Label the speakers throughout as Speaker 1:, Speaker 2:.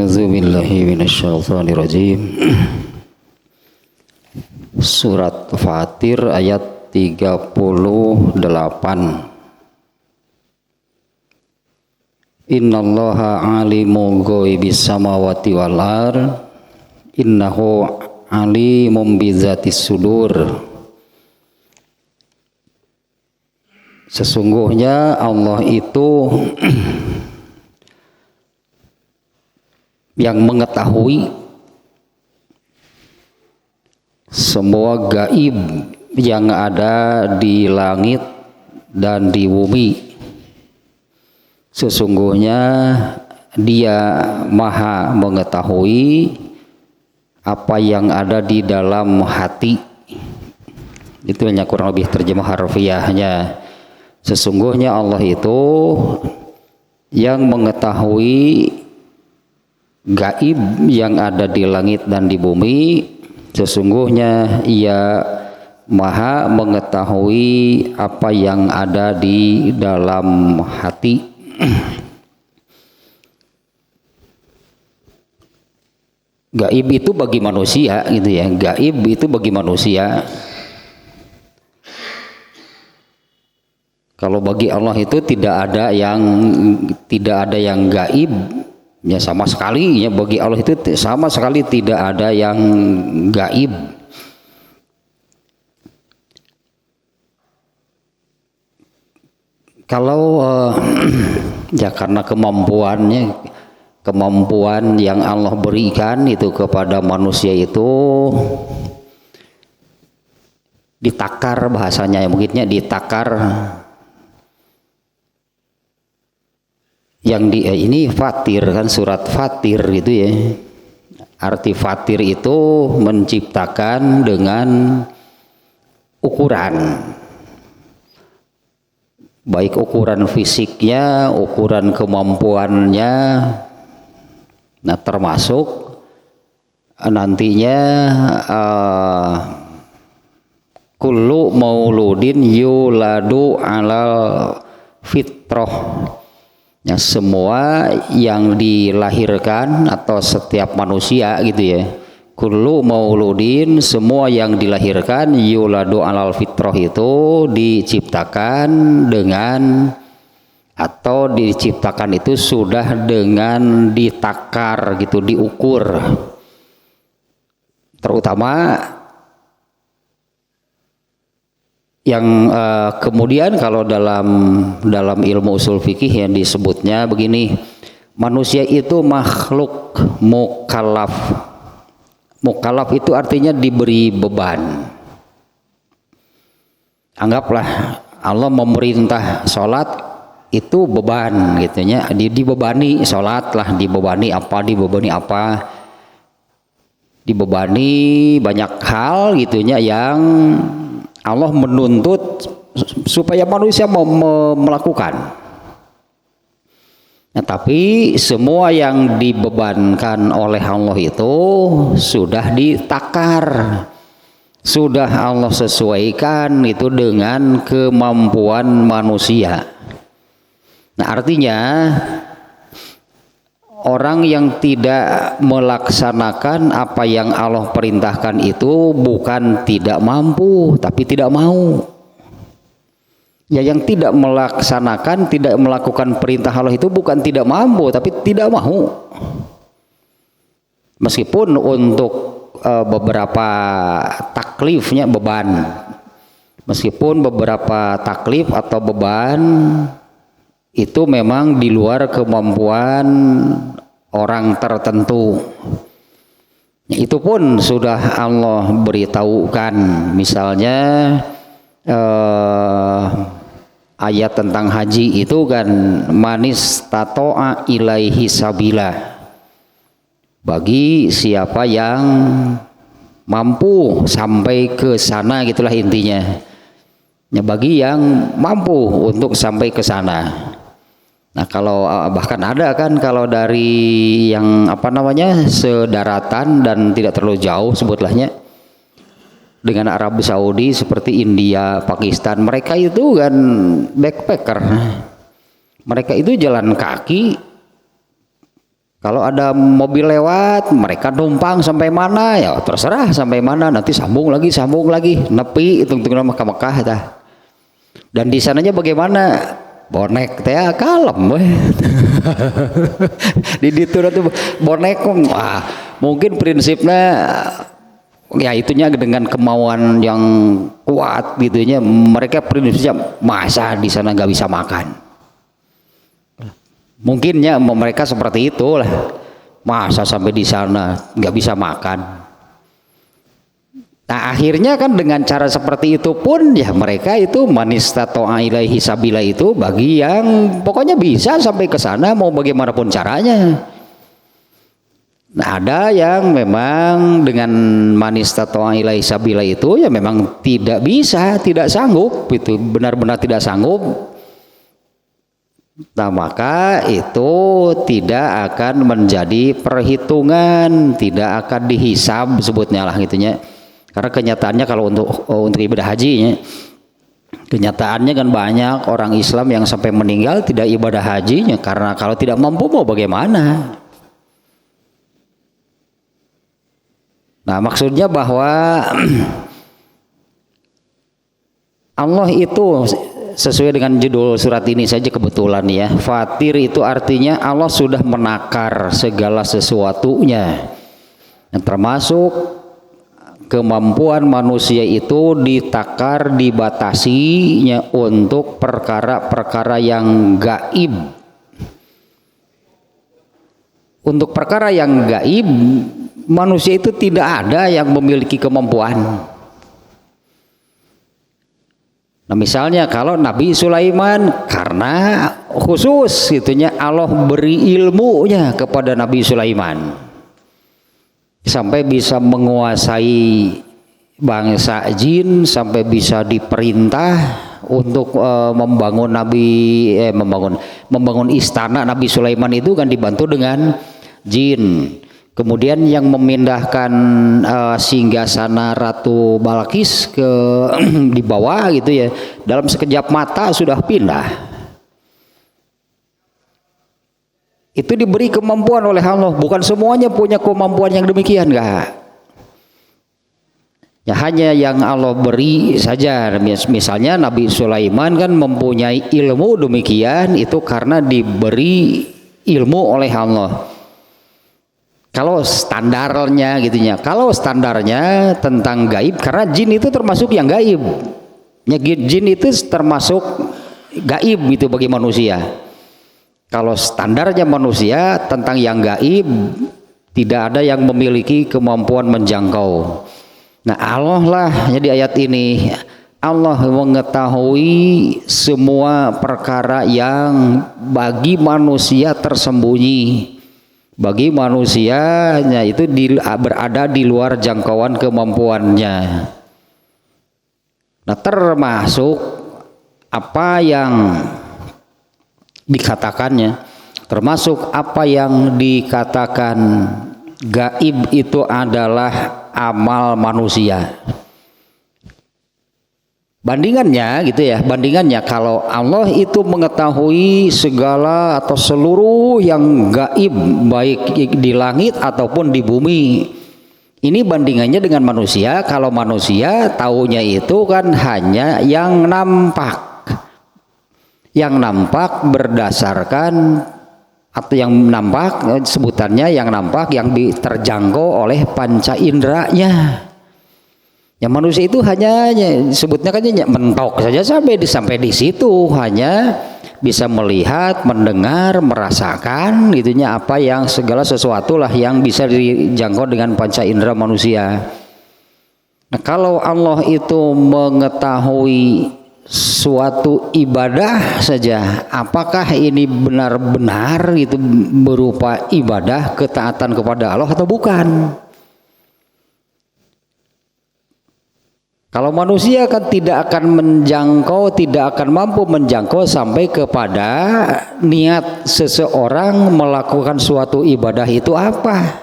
Speaker 1: A'udzubillahi minasyaitonirrajim. Surat Fatir ayat 38. Innallaha alimun ghaibis samawati wal ard innahu alimun bizatis sudur. Sesungguhnya Allah itu yang mengetahui semua gaib yang ada di langit dan di bumi. Sesungguhnya Dia Maha mengetahui apa yang ada di dalam hati. Itu hanya kurang lebih terjemah harfiahnya. Sesungguhnya Allah itu yang mengetahui gaib yang ada di langit dan di bumi. Sesungguhnya Ia Maha mengetahui apa yang ada di dalam hati. Gaib itu bagi manusia gitu ya. Gaib itu bagi manusia. Kalau bagi Allah itu tidak ada yang gaib. Ya sama sekali ya, bagi Allah itu sama sekali tidak ada yang gaib. Kalau ya karena kemampuan yang Allah berikan itu kepada manusia itu ditakar, bahasanya ya mungkinnya ditakar. Yang ini Fatir kan, surat Fatir gitu ya. Arti Fatir itu menciptakan dengan ukuran, baik ukuran fisiknya, ukuran kemampuannya. Nah termasuk nantinya kullu mauludin yuladu alal fitrah. Ya, semua yang dilahirkan atau setiap manusia gitu ya, kullu mauludin, semua yang dilahirkan yuladu alal fitrah itu diciptakan dengan atau diciptakan itu sudah dengan ditakar gitu, diukur. Terutama yang kemudian kalau dalam ilmu usul fikih yang disebutnya begini, manusia itu makhluk mukallaf. Mukallaf itu artinya diberi beban. Anggaplah Allah memerintah sholat itu beban gitunya, dibebani sholat lah, dibebani apa, dibebani banyak hal gitunya yang Allah menuntut supaya manusia mau melakukan. Nah, tapi semua yang dibebankan oleh Allah itu sudah ditakar, sudah Allah sesuaikan itu dengan kemampuan manusia. Nah, artinya orang yang tidak melaksanakan apa yang Allah perintahkan itu bukan tidak mampu, tapi tidak mau. Ya, yang tidak melaksanakan, tidak melakukan perintah Allah itu bukan tidak mampu, tapi tidak mau. Meskipun untuk beberapa taklifnya beban, meskipun beberapa taklif atau beban itu memang di luar kemampuan orang tertentu. Itu pun sudah Allah beritahukan. Misalnya ayat tentang haji itu kan, manis tato'a ilaihi sabila, bagi siapa yang mampu sampai ke sana, gitulah intinya. Ya, bagi yang mampu untuk sampai ke sana. Nah, kalau bahkan ada kan kalau dari yang sedaratan dan tidak terlalu jauh sebutlahnya dengan Arab Saudi seperti India, Pakistan, mereka itu kan backpacker. Mereka itu jalan kaki Kalau ada mobil lewat, mereka numpang sampai mana ya terserah sampai mana, nanti sambung lagi, nepi itu untuk Mekah dah. Dan di sananya bagaimana? Bonek teh kalem weh. Di ditu tuh bonek mungkin prinsipnya ya itunya dengan kemauan yang kuat gitunya, mereka prinsipnya masa di sana nggak bisa makan. Mungkinnya mereka seperti itulah, masa sampai di sana nggak bisa makan. Nah akhirnya kan dengan cara seperti itu pun ya mereka itu manistato'a ilaihi sabila itu bagi yang pokoknya bisa sampai ke sana mau bagaimanapun caranya. Nah ada yang memang dengan manistato'a ilaihi sabila itu ya memang tidak bisa, tidak sanggup, itu benar-benar tidak sanggup. Nah maka itu tidak akan menjadi perhitungan, tidak akan dihisab sebutnya lah gitunya. Karena kenyataannya kalau untuk ibadah hajinya, kenyataannya kan banyak orang Islam yang sampai meninggal tidak ibadah hajinya karena kalau tidak mampu mau bagaimana. Nah maksudnya bahwa Allah itu sesuai dengan judul surat ini saja kebetulan ya, Fatir itu artinya Allah sudah menakar segala sesuatunya, yang termasuk kemampuan manusia itu ditakar, dibatasinya untuk perkara-perkara yang gaib. Untuk perkara yang gaib manusia itu tidak ada yang memiliki kemampuan. Nah misalnya kalau Nabi Sulaiman karena khusus gitunya Allah beri ilmunya kepada Nabi Sulaiman sampai bisa menguasai bangsa jin, sampai bisa diperintah untuk membangun istana Nabi Sulaiman itu kan dibantu dengan jin. Kemudian yang memindahkan singgasana Ratu Balkis ke di bawah gitu ya, dalam sekejap mata sudah pindah. Itu diberi kemampuan oleh Allah. Bukan semuanya punya kemampuan yang demikian, enggak. Ya hanya yang Allah beri saja. Misalnya Nabi Sulaiman kan mempunyai ilmu demikian itu karena diberi ilmu oleh Allah. Kalau standarnya gitunya, kalau standarnya tentang gaib, karena jin itu termasuk yang gaib. Ya, jin itu termasuk gaib itu bagi manusia. Kalau standarnya manusia tentang yang gaib, tidak ada yang memiliki kemampuan menjangkau. Nah Allah lah di ayat ini, Allah mengetahui semua perkara yang bagi manusia tersembunyi. Bagi manusianya itu berada di luar jangkauan kemampuannya. Nah termasuk apa yang dikatakannya, termasuk apa yang dikatakan gaib itu adalah amal manusia. Bandingannya gitu ya, bandingannya kalau Allah itu mengetahui segala atau seluruh yang gaib baik di langit ataupun di bumi. Ini bandingannya dengan manusia, kalau manusia taunya itu kan hanya yang nampak. Yang nampak berdasarkan atau yang nampak sebutannya yang nampak yang terjangkau oleh panca inderanya. Ya manusia itu hanya sebutnya kan mentok saja sampai di situ, hanya bisa melihat, mendengar, merasakan itunya apa yang segala sesuatu lah yang bisa dijangkau dengan panca indera manusia. Nah, kalau Allah itu mengetahui suatu ibadah saja, apakah ini benar-benar itu berupa ibadah ketaatan kepada Allah atau bukan? Kalau manusia kan tidak akan menjangkau, tidak akan mampu menjangkau sampai kepada niat seseorang melakukan suatu ibadah itu apa.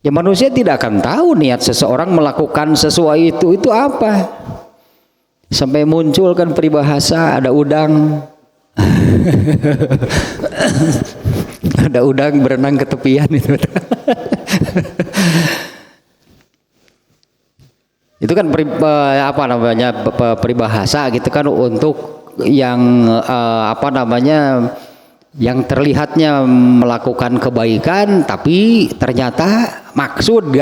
Speaker 1: Ya manusia tidak akan tahu niat seseorang melakukan sesuatu itu apa. Sampai muncul kan peribahasa ada udang. Ada udang berenang ke tepian itu. Itu kan apa namanya peribahasa gitu kan untuk yang apa namanya yang terlihatnya melakukan kebaikan tapi ternyata maksud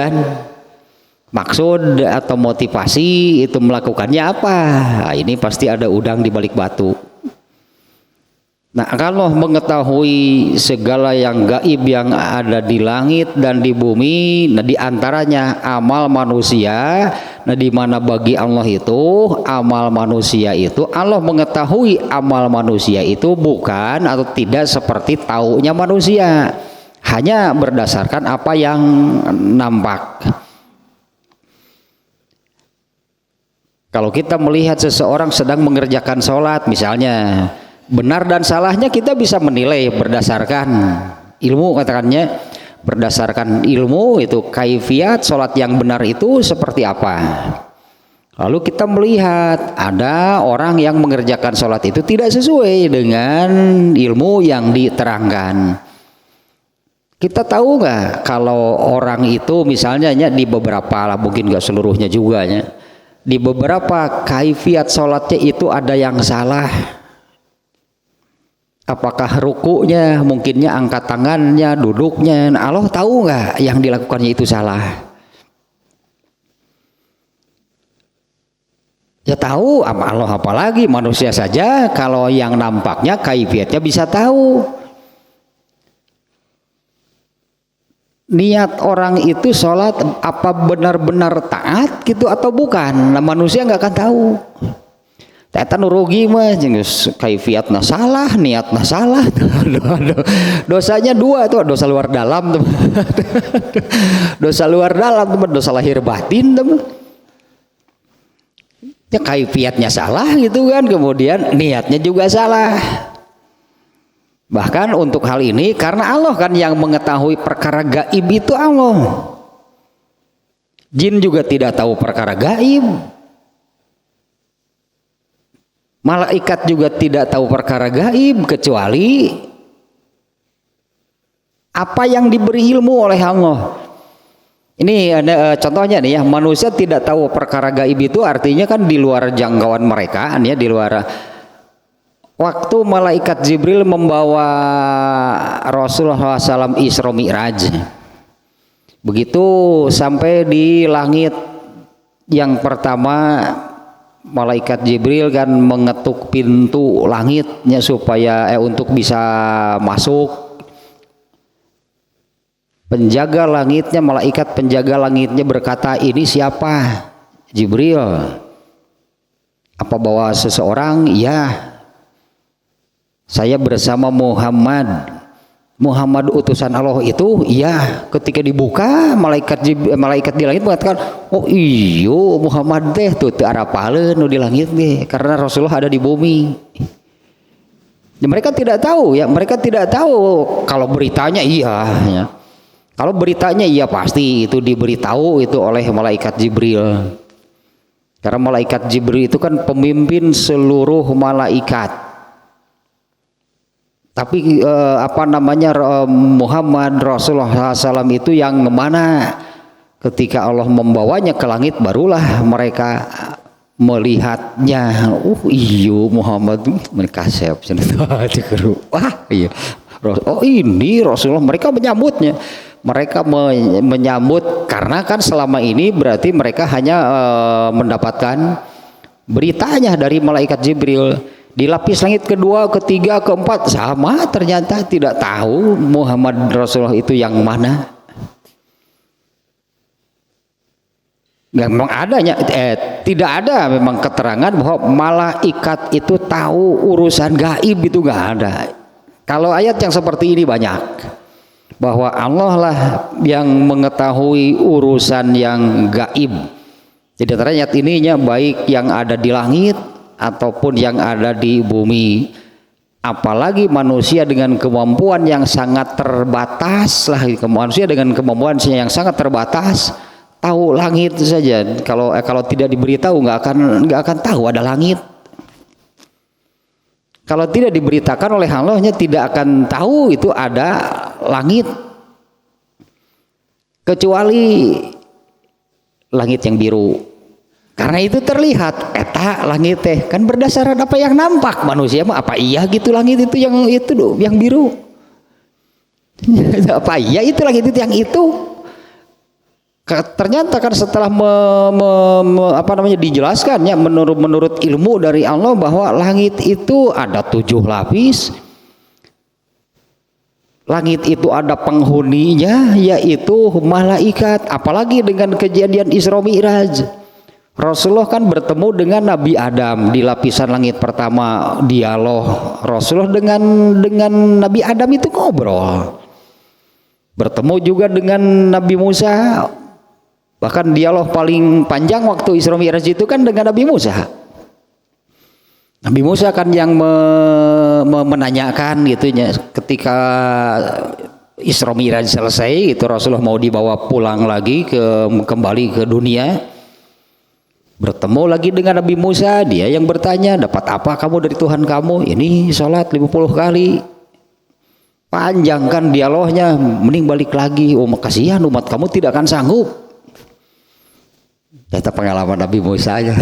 Speaker 1: atau motivasi itu melakukannya apa. Nah, ini pasti ada udang di balik batu. Nah, kalau mengetahui segala yang gaib yang ada di langit dan di bumi, nah di antaranya amal manusia, nah di mana bagi Allah itu amal manusia itu Allah mengetahui amal manusia itu bukan atau tidak seperti taunya manusia, hanya berdasarkan apa yang nampak. Kalau kita melihat seseorang sedang mengerjakan sholat misalnya, benar dan salahnya kita bisa menilai berdasarkan ilmu, katakannya berdasarkan ilmu itu kaifiat sholat yang benar itu seperti apa. Lalu kita melihat ada orang yang mengerjakan sholat itu tidak sesuai dengan ilmu yang diterangkan. Kita tahu nggak kalau orang itu misalnya di beberapa lah, mungkin nggak seluruhnya juga ya, di beberapa kaifiat sholatnya itu ada yang salah. Apakah rukunya, mungkinnya angkat tangannya, duduknya, nah Allah tahu nggak yang dilakukannya itu salah? Ya tahu, Allah apalagi manusia saja kalau yang nampaknya kaifiatnya bisa tahu. Niat orang itu sholat apa benar-benar taat gitu atau bukan? Nah manusia nggak akan tahu. Tatan rugi mah jengus kaifiatna salah, niatna salah. Dosanya dua tuh, dosa luar dalam teman. Dosa luar dalam teman, dosa lahir batin teman. Ya kaifiatnya salah gitu kan, kemudian niatnya juga salah. Bahkan untuk hal ini karena Allah kan yang mengetahui perkara gaib itu Allah. Jin juga tidak tahu perkara gaib. Malaikat juga tidak tahu perkara gaib kecuali apa yang diberi ilmu oleh Allah. Ini ada contohnya nih ya, manusia tidak tahu perkara gaib itu artinya kan di luar jangkauan mereka, ya di luar. Waktu malaikat Jibril membawa Rasulullah SAW Isra Mi'raj, begitu sampai di langit yang pertama, malaikat Jibril kan mengetuk pintu langitnya supaya untuk bisa masuk. Penjaga langitnya, malaikat penjaga langitnya berkata, ini siapa? Jibril. Apa bawa seseorang? Ya, saya bersama Muhammad. Muhammad utusan Allah itu, iya. Ketika dibuka, malaikat di langit mengatakan, oh iyo Muhammad teh tuh arapaleun nu di langit deh, karena Rasulullah ada di bumi. Ya, mereka tidak tahu ya, mereka tidak tahu kalau beritanya iya ya. Kalau beritanya iya pasti itu diberitahu itu oleh malaikat Jibril. Karena malaikat Jibril itu kan pemimpin seluruh malaikat. Tapi apa namanya Muhammad Rasulullah SAW itu yang mana? Ketika Allah membawanya ke langit barulah mereka melihatnya. Iyo Muhammad, mereka siap. Wah iya. Oh ini Rasulullah, mereka menyambutnya. Mereka menyambut karena kan selama ini berarti mereka hanya mendapatkan beritanya dari malaikat Jibril. Di lapis langit kedua, ketiga, keempat sama, ternyata tidak tahu Muhammad Rasulullah itu yang mana. Memang adanya tidak ada memang keterangan bahwa malaikat itu tahu urusan gaib, itu nggak ada. Kalau ayat yang seperti ini banyak, bahwa Allah lah yang mengetahui urusan yang gaib. Jadi ayat ininya baik yang ada di langit ataupun yang ada di bumi. Apalagi manusia dengan kemampuan yang sangat terbatas lah, manusia dengan kemampuan yang sangat terbatas tahu langit saja. Kalau tidak diberitahu nggak akan tahu ada langit. Kalau tidak diberitakan oleh Allahnya tidak akan tahu itu ada langit kecuali langit yang biru. Karena itu terlihat eta langit teh kan berdasarkan apa yang nampak. Manusia mah apa iya gitu langit itu yang biru. Apa iya itu langit itu yang itu. Ternyata kan setelah dijelaskannya menurut ilmu dari Allah bahwa langit itu ada 7 lapis. Langit itu ada penghuninya yaitu malaikat. Apalagi dengan kejadian Isra Mi'raj. Rasulullah kan bertemu dengan Nabi Adam di lapisan langit pertama, dialog. Rasulullah dengan Nabi Adam itu ngobrol. Bertemu juga dengan Nabi Musa. Bahkan dialog paling panjang waktu Isra Mi'raj itu kan dengan Nabi Musa. Nabi Musa kan yang menanyakan gitu ya, ketika Isra Mi'raj selesai itu Rasulullah mau dibawa pulang lagi kembali ke dunia. Bertemu lagi dengan Nabi Musa, dia yang bertanya, dapat apa kamu dari Tuhan kamu? Ini sholat 50 kali. Panjang kan dialognya, mending balik lagi. Oh kasihan umat kamu tidak akan sanggup. Data pengalaman Nabi Musa aja.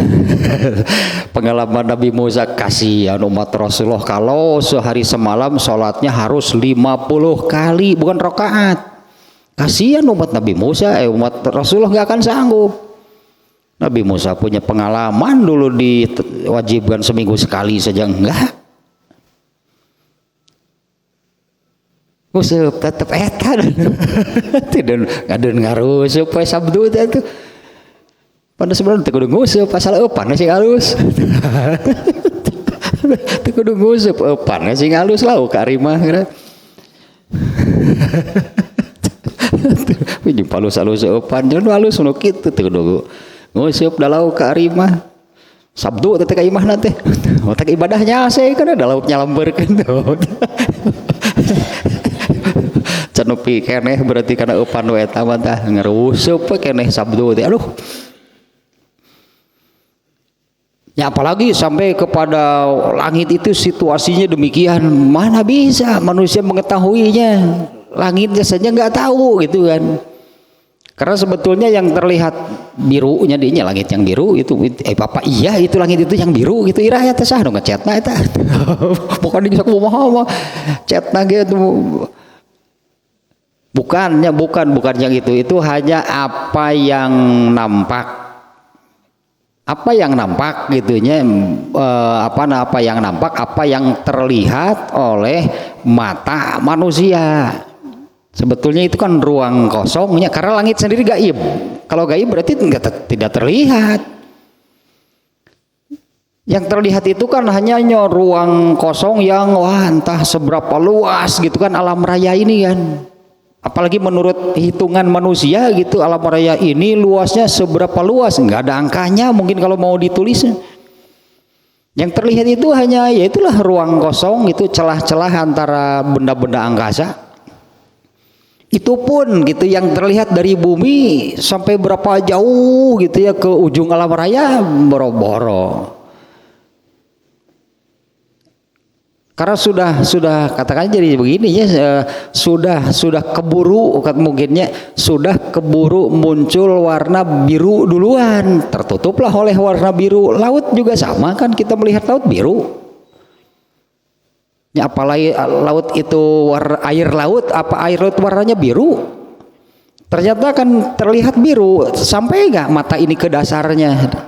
Speaker 1: Pengalaman Nabi Musa, kasihan umat Rasulullah kalau sehari semalam sholatnya harus 50 kali, bukan rakaat. Kasihan umat Nabi Musa, umat Rasulullah nggak akan sanggup. Nabi Musa punya pengalaman dulu diwajibkan seminggu sekali saja enggak. Nguseup tetep eta. Tidak ngadeun ngarusup poe Sabtu itu. Pada sebenarnya teu kudu nguseup pasal eupan sing halus. Teu kudu nguseup eupan sing halus lauk ka rimah. Pinjam halus-halus eupan jeung halus nu kitu teu kudu nguseup da lauk ka rimah. Sabtu teh ka imahna teh. Otak ibadahnya ase kana da lauk nyalambeurkeun tuh. Canupi keneh berarti kana eupan we eta mah tah ngaruseup keneh Sabtu teh. Aduh. Ya apalagi sampai kepada langit itu situasinya demikian, mana bisa manusia mengetahuinya. Langitnya saja nggak tahu gitu kan. Karena sebetulnya yang terlihat birunya dinya langit yang biru itu Bapak iya itu langit itu yang biru gitu ira ya teh sah nu ngecetna eta. Bukan di kumaha mah cetna gitu. Bukan yang itu hanya apa yang nampak. Apa yang nampak gitunya apa yang nampak, apa yang terlihat oleh mata manusia. Sebetulnya itu kan ruang kosongnya karena langit sendiri gaib. Kalau gaib berarti tidak terlihat. Yang terlihat itu kan hanya ruang kosong yang wah entah seberapa luas gitu kan alam raya ini kan. Apalagi menurut hitungan manusia gitu alam raya ini luasnya seberapa luas, nggak ada angkanya mungkin kalau mau ditulis. Yang terlihat itu hanya yaitulah ruang kosong itu celah-celah antara benda-benda angkasa. Itu pun gitu yang terlihat dari bumi sampai berapa jauh gitu ya ke ujung alam raya boro-boro. Karena sudah katakan jadi begini ya sudah keburu mungkinnya sudah keburu muncul warna biru duluan, tertutuplah oleh warna biru. Laut juga sama kan, kita melihat laut biru. Ya apalagi laut itu air laut warnanya biru. Ternyata kan terlihat biru, sampai enggak mata ini ke dasarnya.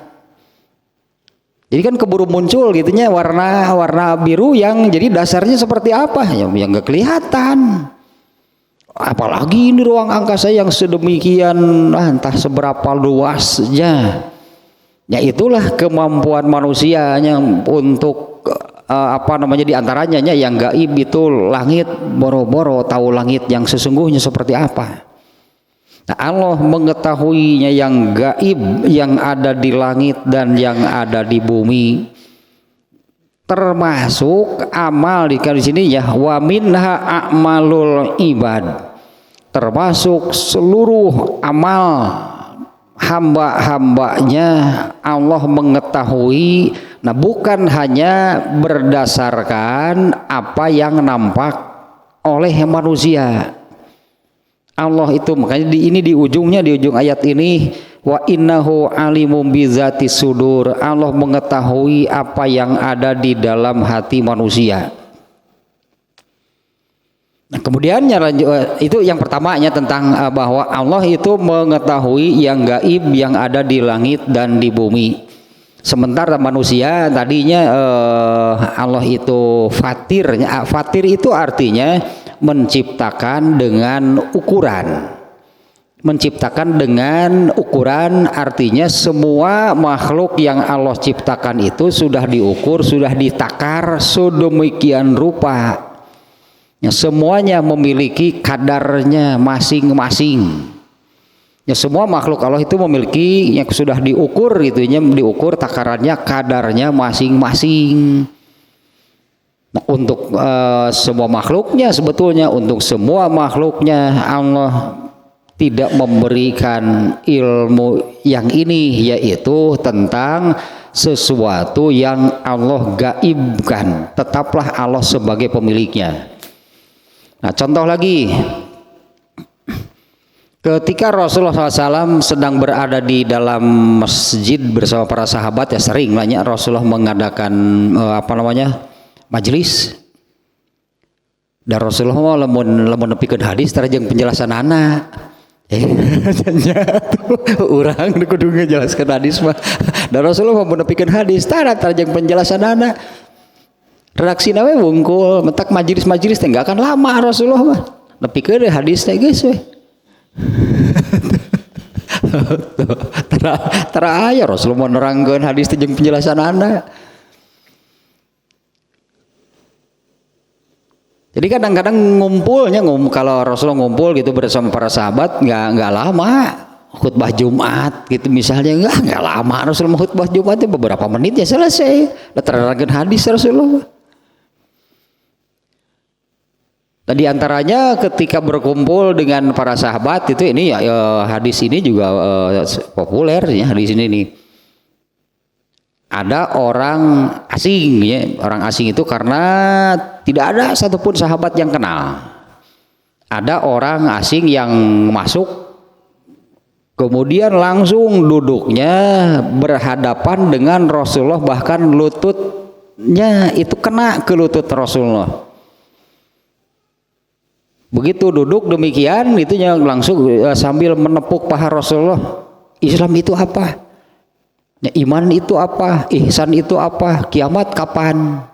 Speaker 1: Jadi kan keburu muncul gitunya warna biru yang jadi dasarnya seperti apa yang nggak kelihatan. Apalagi ini ruang angkasa yang sedemikian entah seberapa luasnya. Ya itulah kemampuan manusianya untuk diantaranya yang gaib itu langit boro-boro tahu langit yang sesungguhnya seperti apa. Nah, Allah mengetahuinya yang gaib yang ada di langit dan yang ada di bumi. Termasuk amal di sini ya wa minha a'malul ibad. Termasuk seluruh amal hamba-hambanya Allah mengetahui. Nah, bukan hanya berdasarkan apa yang nampak oleh manusia. Allah itu, makanya ini di ujungnya, di ujung ayat ini, wa innahu alimum bizati sudur, Allah mengetahui apa yang ada di dalam hati manusia. Nah, kemudiannya itu yang pertamanya tentang bahwa Allah itu mengetahui yang gaib yang ada di langit dan di bumi. Sementara manusia tadinya Allah itu fatirnya, fatir itu artinya menciptakan dengan ukuran. Menciptakan dengan ukuran artinya semua makhluk yang Allah ciptakan itu sudah diukur, sudah ditakar sedemikian rupa. Ya, semuanya memiliki kadarnya masing-masing. Ya, semua makhluk Allah itu memiliki yang sudah diukur, itunya diukur takarannya, kadarnya masing-masing. Nah, untuk semua makhluknya, sebetulnya untuk semua makhluknya Allah tidak memberikan ilmu yang ini, yaitu tentang sesuatu yang Allah gaibkan. Tetaplah Allah sebagai pemiliknya. Nah, contoh lagi, ketika Rasulullah SAW sedang berada di dalam masjid bersama para sahabat, ya sering banyak Rasulullah mengadakan majelis. Dan Rasulullah lamun nepikeun hadis tarjeng penjelasan anak. Urang kudu ngejelaskeun hadis mah. Dan Rasulullah mau nepikeun hadis tarjeng penjelasan anak. Redaksi nawe wungkul, mentak majelis teh enggak akan lama Rasulullah mah. Nepikeun hadis teh geus we. Tara aya Rasulullah nerangkeun hadis teh jeung penjelasan anak. Jadi kadang-kadang kalau Rasulullah ngumpul gitu bersama para sahabat nggak lama, khutbah Jumat gitu misalnya nggak lama Rasulullah khutbah Jumat itu beberapa menit ya selesai. Terangkan hadis Rasulullah. Nah, di antaranya ketika berkumpul dengan para sahabat itu ini hadis ini juga populer ya, hadis ini nih. Ada orang asing ya, orang asing itu karena tidak ada satupun sahabat yang kenal. Ada orang asing yang masuk, kemudian langsung duduknya berhadapan dengan Rasulullah, bahkan lututnya itu kena ke lutut Rasulullah. Begitu duduk demikian, itunya langsung sambil menepuk paha Rasulullah. Islam itu apa? Ya, iman itu apa? Ihsan itu apa? Kiamat kapan?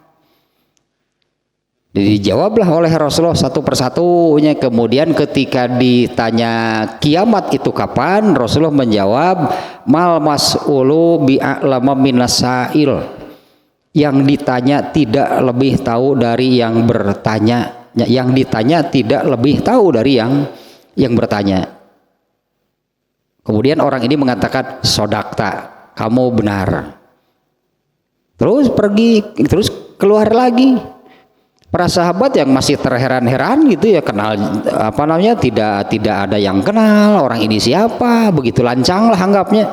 Speaker 1: Dijawablah oleh Rasulullah satu persatunya. Kemudian ketika ditanya kiamat itu kapan, Rasulullah menjawab, mal mas'ulu bi'a'lama minas sa'il. Yang ditanya tidak lebih tahu dari yang bertanya. Yang ditanya tidak lebih tahu dari yang bertanya. Kemudian orang ini mengatakan, sodakta, kamu benar. Terus pergi, terus keluar lagi. Para sahabat yang masih terheran-heran gitu ya, kenal tidak ada yang kenal orang ini siapa, begitu lancang lah anggapnya.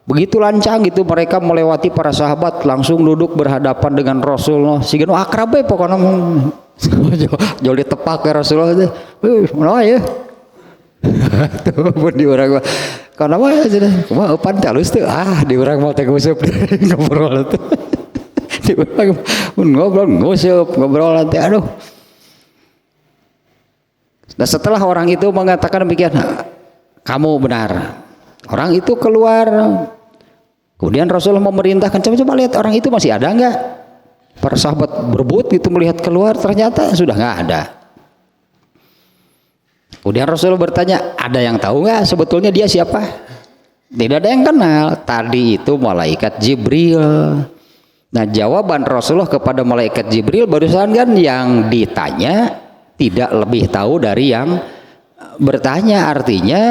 Speaker 1: Begitu lancang gitu mereka melewati para sahabat, langsung duduk berhadapan dengan Rasulullah. Sigeno akrab we pokoknya jauh ditepak ke Rasulullah teh. Mana ya? Tuh pun di orang karena mah cuma upan halus tuh di orang mau teh nguseup ngobrol tuh. Di orang ngobrol ngobrol teh aduh. Nah, setelah orang itu mengatakan demikian, kamu benar. Orang itu keluar. Kemudian Rasulullah memerintahkan, coba lihat orang itu masih ada enggak? Para sahabat berebut itu melihat keluar, ternyata sudah enggak ada. Kemudian Rasulullah bertanya, ada yang tahu nggak sebetulnya dia siapa? Tidak ada yang kenal. Tadi itu malaikat Jibril. Nah, jawaban Rasulullah kepada malaikat Jibril barusan kan, yang ditanya tidak lebih tahu dari yang bertanya. Artinya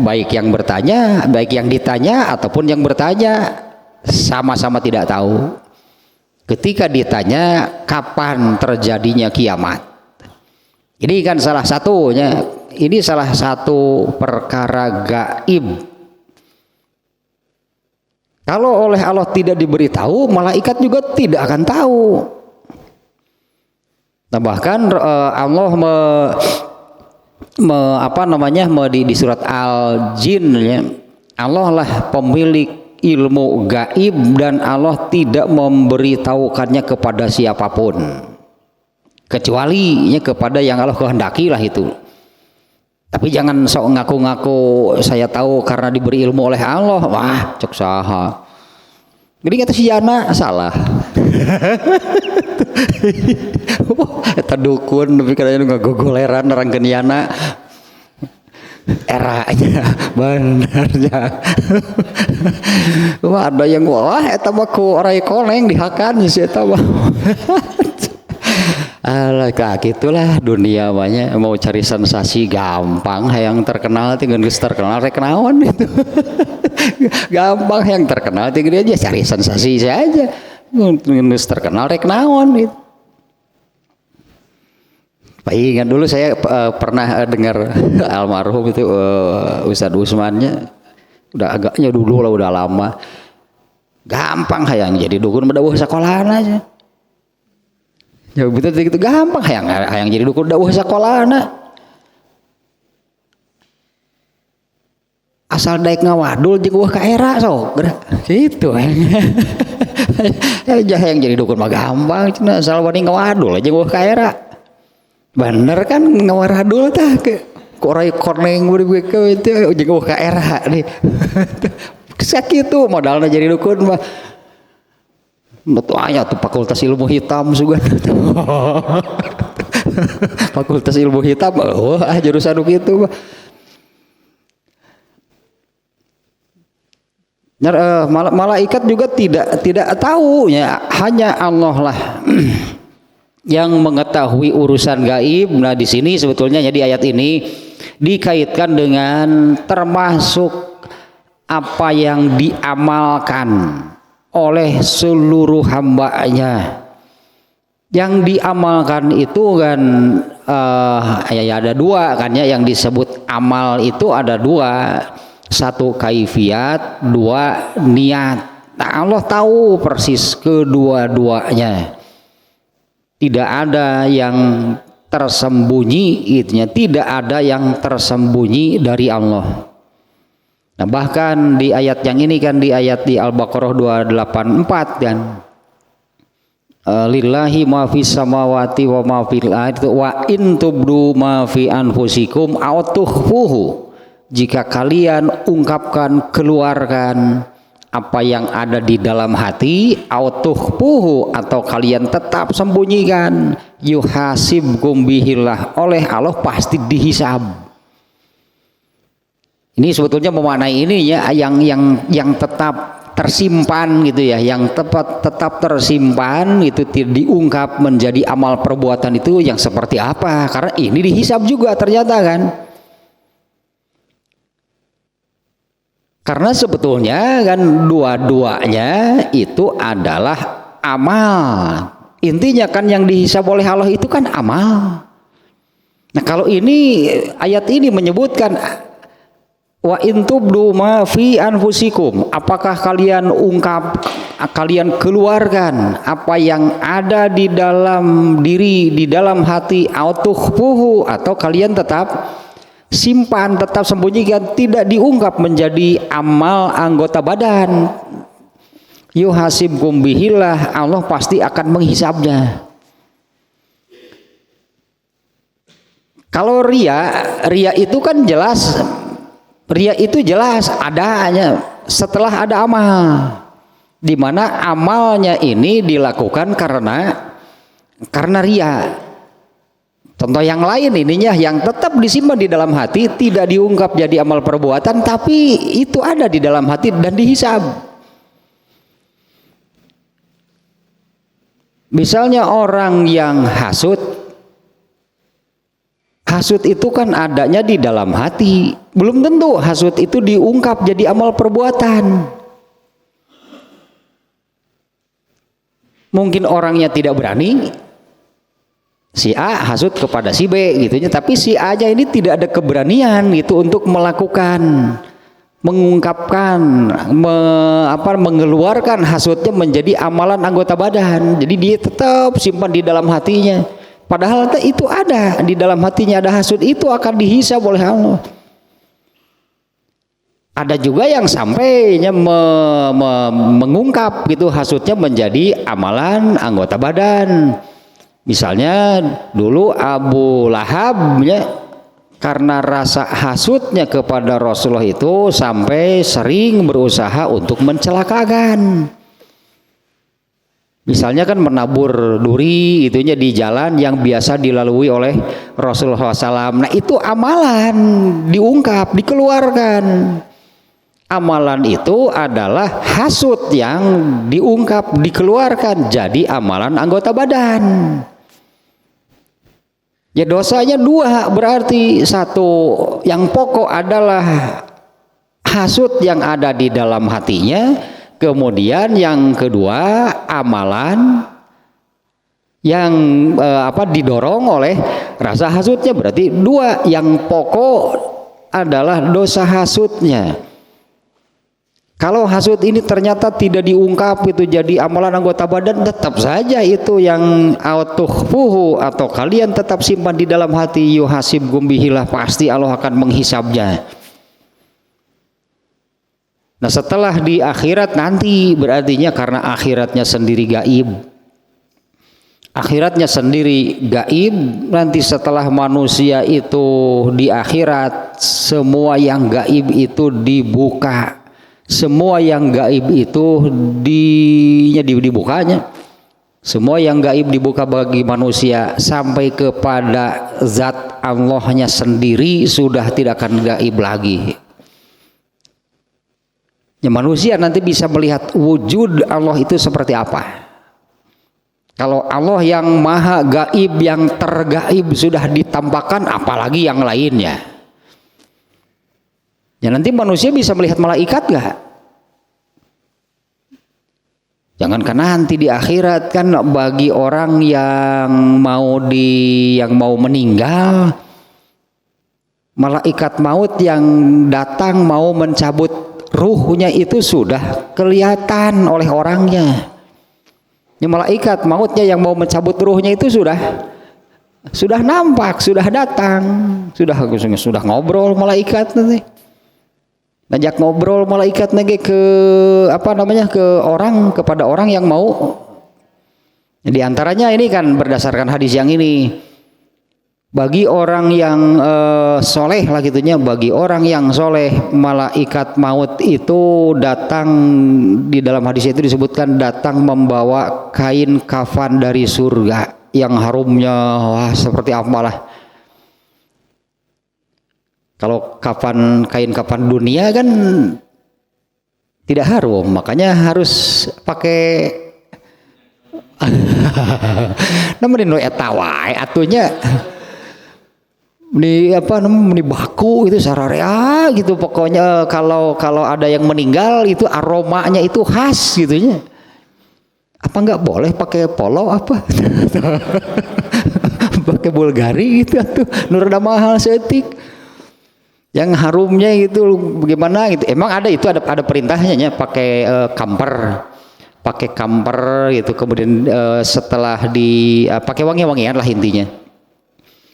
Speaker 1: baik yang bertanya, baik yang ditanya ataupun yang bertanya sama-sama tidak tahu. Ketika ditanya kapan terjadinya kiamat, ini kan salah satunya. Ini salah satu perkara gaib. Kalau oleh Allah tidak diberitahu, malaikat juga tidak akan tahu. Nah, bahkan Allah di surat Al-Jin ya, Allah lah pemilik ilmu gaib dan Allah tidak memberitahukannya kepada siapapun kecuali ya kepada yang Allah kehendaki lah itu. Tapi jangan sok ngaku-ngaku saya tahu karena diberi ilmu oleh Allah. Wah, cek saha. Jadi kata si Yana salah. Eta dukun tapi katanya ngagogoleran nerangkeun Yana. Eranya benernya. Wah, ada yang wah eta mah ku orai koleng dihakan si eta mah. Alah gitulah dunia banyak mau cari sensasi gampang yang terkenal tinggal geus terkenal rek naon itu. Gampang yang terkenal tinggal aja cari sensasi saja. Geus terkenal rek naon itu. Pak ingat dulu saya pernah dengar almarhum itu Ustadz Usmannya udah agaknya dulu lah udah lama. Gampang hayang jadi dukun bedawuh sekolah aja. Ya betul gitu gampang hayang jadi dukun dakwah sakolana. Asal daek ngawadul jeung weuh ka era sok gitu. Ya hayang jadi dukun mah gampang cenah asal wani ngawadul jeung weuh ka era. Bener kan ngawadul tah ke orai korneng beureuk itu jeung weuh ka era nih. Sakitu modalna jadi dukun mah. Betul ayat tuh fakultas ilmu hitam juga. Fakultas ilmu hitam, jurusan gitu. Malaikat juga tidak tahu ya, hanya Allah lah yang mengetahui urusan gaib. Nah di sini sebetulnya ya di ayat ini dikaitkan dengan termasuk apa yang diamalkan oleh seluruh hambanya. Yang diamalkan itu kan ya ada dua kan ya, yang disebut amal itu ada dua, satu kaifiat, dua niat. Nah, Allah tahu persis kedua-duanya, tidak ada yang tersembunyi itunya, tidak ada yang tersembunyi dari Allah. Nah, bahkan di ayat yang ini kan di ayat di Al-Baqarah 284 kan lillahi ma fis samawati wa ma fil ardi wa in tubdu ma fi anfusikum aw tukhfuhu, jika kalian ungkapkan keluarkan apa yang ada di dalam hati, aw tukhfuhu atau kalian tetap sembunyikan, yuhasibkum bihillah, oleh Allah pasti dihisab. Ini sebetulnya memaknai ini ya, yang tetap tersimpan gitu ya, yang tetap tersimpan itu diungkap menjadi amal perbuatan itu yang seperti apa, karena ini dihisab juga ternyata kan. Karena sebetulnya kan dua-duanya itu adalah amal. Intinya kan yang dihisab oleh Allah itu kan amal. Nah kalau ini ayat ini menyebutkan wa in tubdu ma fi anfusikum, apakah kalian ungkap, kalian keluarkan apa yang ada di dalam diri, di dalam hati, autukhfuhu, atau kalian tetap simpan, tetap sembunyikan, tidak diungkap menjadi amal anggota badan, yuhasibkum bihillah, Allah pasti akan menghisabnya. Kalau ria itu kan jelas, ria itu jelas adanya setelah ada amal, di mana amalnya ini dilakukan karena ria. Contoh yang lain ininya yang tetap disimpan di dalam hati, tidak diungkap jadi amal perbuatan, tapi itu ada di dalam hati dan dihisab. Misalnya orang yang hasud itu kan adanya di dalam hati, belum tentu hasud itu diungkap jadi amal perbuatan. Mungkin orangnya tidak berani, si A hasud kepada si B gitunya, tapi si A aja ini tidak ada keberanian gitu untuk melakukan, mengungkapkan, mengeluarkan hasudnya menjadi amalan anggota badan. Jadi dia tetap simpan di dalam hatinya, Padahal itu ada di dalam hatinya, ada hasud, itu akan dihisab oleh Allah. Ada juga yang sampainya mengungkap gitu hasudnya menjadi amalan anggota badan. Misalnya dulu Abu Lahab ya, karena rasa hasudnya kepada Rasulullah itu sampai sering berusaha untuk mencelakakan. Misalnya kan menabur duri itunya di jalan yang biasa dilalui oleh Rasulullah SAW. Nah itu amalan diungkap, dikeluarkan. Amalan itu adalah hasud yang diungkap, dikeluarkan jadi amalan anggota badan. Ya dosanya dua, berarti satu yang pokok adalah hasud yang ada di dalam hatinya. Kemudian yang kedua amalan yang didorong oleh rasa hasudnya, berarti dua, yang pokok adalah dosa hasudnya. Kalau hasud ini ternyata tidak diungkap itu jadi amalan anggota badan, tetap saja itu yang autukhfuhu atau kalian tetap simpan di dalam hati, yuhasibkum bihilah, pasti Allah akan menghisabnya. Nah setelah di akhirat nanti berartinya karena akhiratnya sendiri gaib. Akhiratnya sendiri gaib, nanti setelah manusia itu di akhirat semua yang gaib itu dibuka. Semua yang gaib itu dibukanya. Semua yang gaib dibuka bagi manusia sampai kepada zat Allahnya sendiri sudah tidak akan gaib lagi. Ya, manusia nanti bisa melihat wujud Allah itu seperti apa. Kalau Allah yang maha gaib, yang tergaib sudah ditampakkan, apalagi yang lainnya. Ya nanti manusia bisa melihat malaikat gak? Jangankan nanti di akhirat, kan bagi orang yang mau meninggal, malaikat maut yang datang mau mencabut ruhnya itu sudah kelihatan oleh orangnya. Ini malaikat mautnya yang mau mencabut ruhnya itu sudah nampak, sudah datang, sudah ngobrol malaikat nanti. Ngajak ngobrol malaikat nanti kepada orang yang mau. Di antaranya ini kan berdasarkan hadis yang ini. Bagi orang yang soleh lah gitunya, bagi orang yang soleh malaikat maut itu datang, di dalam hadis itu disebutkan datang membawa kain kafan dari surga yang harumnya seperti apalah. Kalau kain kafan dunia kan tidak harum, makanya harus pakai namun etawai atunya ini baku itu sararea gitu, pokoknya kalau ada yang meninggal itu aromanya itu khas gitunya. Apa nggak boleh pakai polo apa? Pakai Bulgari gitu tuh, nurda mahal setik. Yang harumnya itu bagaimana gitu. Emang ada perintahnya ya, pakai kamper gitu, kemudian setelah pakai wangi-wangian lah intinya.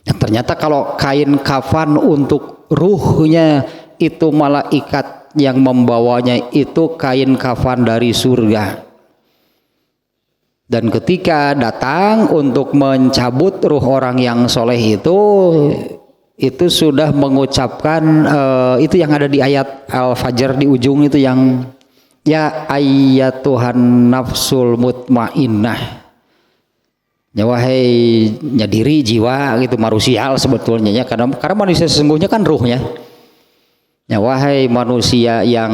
Speaker 1: Ternyata kalau kain kafan untuk ruhnya itu malaikat yang membawanya itu kain kafan dari surga. Dan ketika datang untuk mencabut ruh orang yang soleh itu sudah mengucapkan itu yang ada di ayat Al-Fajr di ujung itu yang ya ayyatuhan nafsul mutmainnah. Ya wahai diri jiwa gitu, manusia sebetulnya ya, karena manusia sesungguhnya kan ruhnya. Ya wahai manusia yang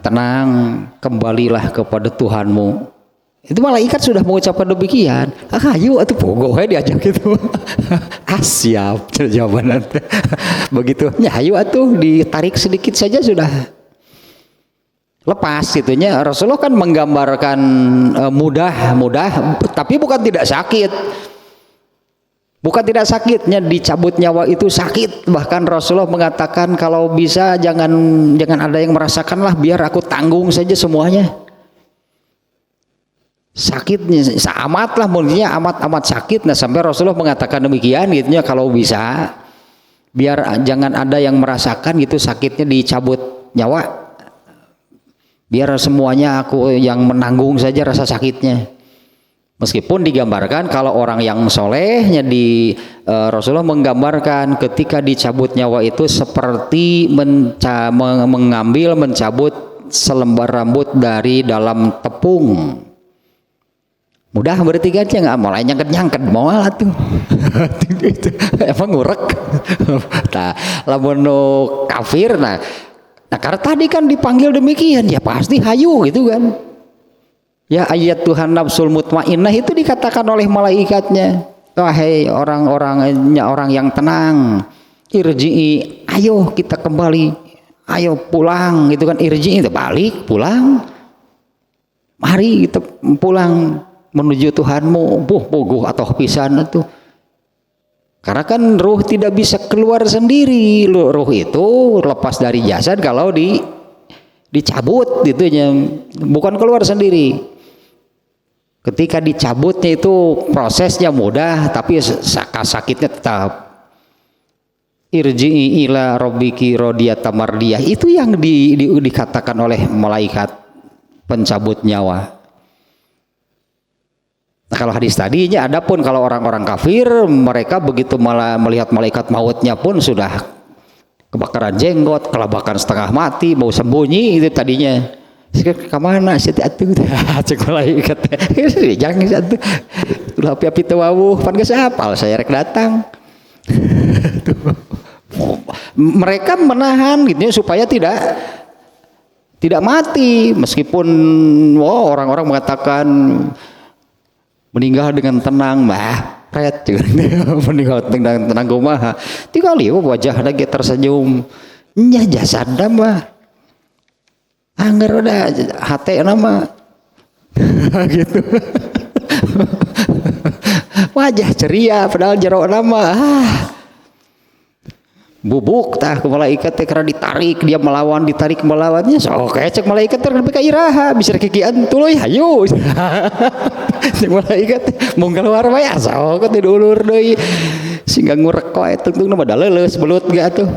Speaker 1: tenang, kembalilah kepada Tuhanmu. Itu malaikat sudah mengucapkan demikian. Ayo atuh pogo diajak gitu. Siap jawaban nanti. Begitu. Ya ayo atuh ditarik sedikit saja sudah lepas gitunya. Rasulullah kan menggambarkan mudah tapi bukan tidak sakit. Bukan tidak sakitnya, dicabut nyawa itu sakit. Bahkan Rasulullah mengatakan kalau bisa jangan ada yang merasakanlah, biar aku tanggung saja semuanya. sakitnya amat lah, mungkinnya amat sakit. Nah sampai Rasulullah mengatakan demikian gitunya, kalau bisa biar jangan ada yang merasakan gitu sakitnya, dicabut nyawa, biar semuanya aku yang menanggung saja rasa sakitnya. Meskipun digambarkan kalau orang yang solehnya di Rasulullah menggambarkan ketika dicabut nyawa itu seperti mencabut selembar rambut dari dalam tepung. Mudah berarti kan ya, nggak mulai nyangket moal tuh. Emang ngurek. Nah, lamun kafir, nah karena tadi kan dipanggil demikian, ya pasti hayu gitu kan. Ya ayat Tuhan nafsul mutmainnah itu dikatakan oleh malaikatnya, wahai orang yang tenang, irji'i, ayo kita kembali, ayo pulang gitu kan. Irji'i itu balik, pulang, mari kita pulang menuju Tuhanmu. Puguh atau pisan itu, karena kan ruh tidak bisa keluar sendiri. Ruh itu lepas dari jasad kalau dicabut gitu ya, bukan keluar sendiri. Ketika dicabutnya itu prosesnya mudah, tapi sakitnya tetap. Irji'i ila rabbiki radiyatan mardiyah, itu yang dikatakan oleh malaikat pencabut nyawa. Nah, kalau hadis tadinya, adapun kalau orang-orang kafir, mereka begitu malah melihat malaikat mautnya pun sudah kebakaran jenggot, kelabakan setengah mati, mau sembunyi itu tadinya. Kemana sih atuh? Cek malaikat. Jangan satu. Ulah api-api teu wawuh, pan geus hafal saya rek datang. Mereka menahan gitu supaya tidak mati, meskipun orang-orang mengatakan meninggal dengan tenang, mah ret meninggal dengan tenang kumaha. Tinggali wajahna ge tersenyum. Nya jasadna mah anggar udah hati nama gitu. Wajah ceria padahal jero nama bubuk tah ke malaikat teh karena ditarik, dia ditarik melawannya. Sok cek malaikat teh ka iraha bisa kikian tuluy hayu. Cek malaikat mau keluar wae sok teh diulur deui sehingga ngurek wae tungtungna mah da leuleus belut ge atuh.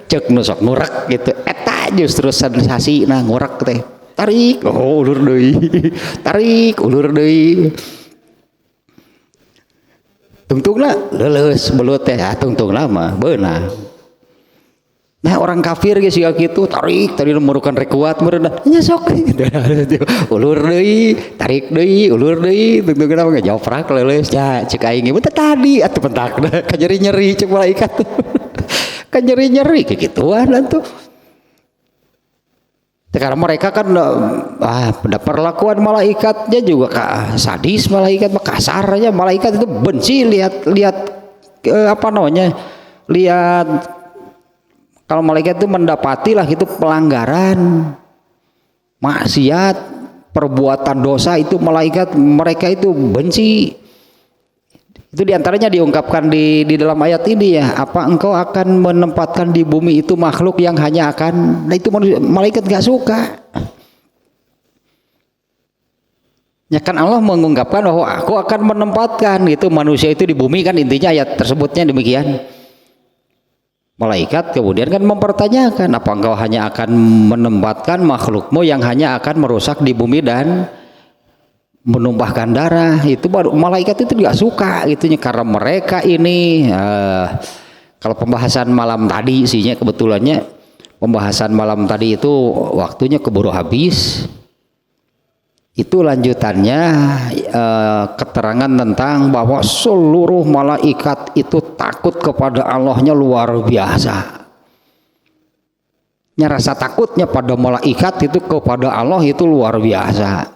Speaker 1: Cek nusok ngurek gitu, eta justru sensasi nah ngurek teh, tarik ulur deui, tarik ulur deui, tungtungna leuleus belut teh, tungtungna mah beunah. Nah orang kafir ge siga kitu, tarik tadi merukan rek kuat meureun nya sok ulur deui, tarik deui, ulur deui, tungtungna mah ngajoprak leuleus nya cek aing ieu teh tadi atuh pentakna ka nyeri-nyeri cek malaikat. Kan nyeri-nyeri kayak gituan tuh. Karena mereka kan perlakuan malaikatnya juga sadis, malaikat kasarnya, malaikat itu benci lihat lihat kalau malaikat itu mendapati lah itu pelanggaran, maksiat, perbuatan dosa itu mereka itu benci. Itu diantaranya diungkapkan di dalam ayat ini ya, apa engkau akan menempatkan di bumi itu makhluk yang hanya akan, nah itu malaikat gak suka. Ya kan Allah mengungkapkan bahwa aku akan menempatkan gitu manusia itu di bumi, kan intinya ayat tersebutnya demikian. Malaikat kemudian kan mempertanyakan, apa engkau hanya akan menempatkan makhlukmu yang hanya akan merusak di bumi dan menumpahkan darah. Itu baru malaikat itu nggak suka gitunya, karena mereka ini kalau pembahasan malam tadi sihnya kebetulannya pembahasan malam tadi itu waktunya keburu habis. Itu lanjutannya keterangan tentang bahwa seluruh malaikat itu takut kepada Allahnya luar biasa. Rasa takutnya pada malaikat itu kepada Allah itu luar biasa.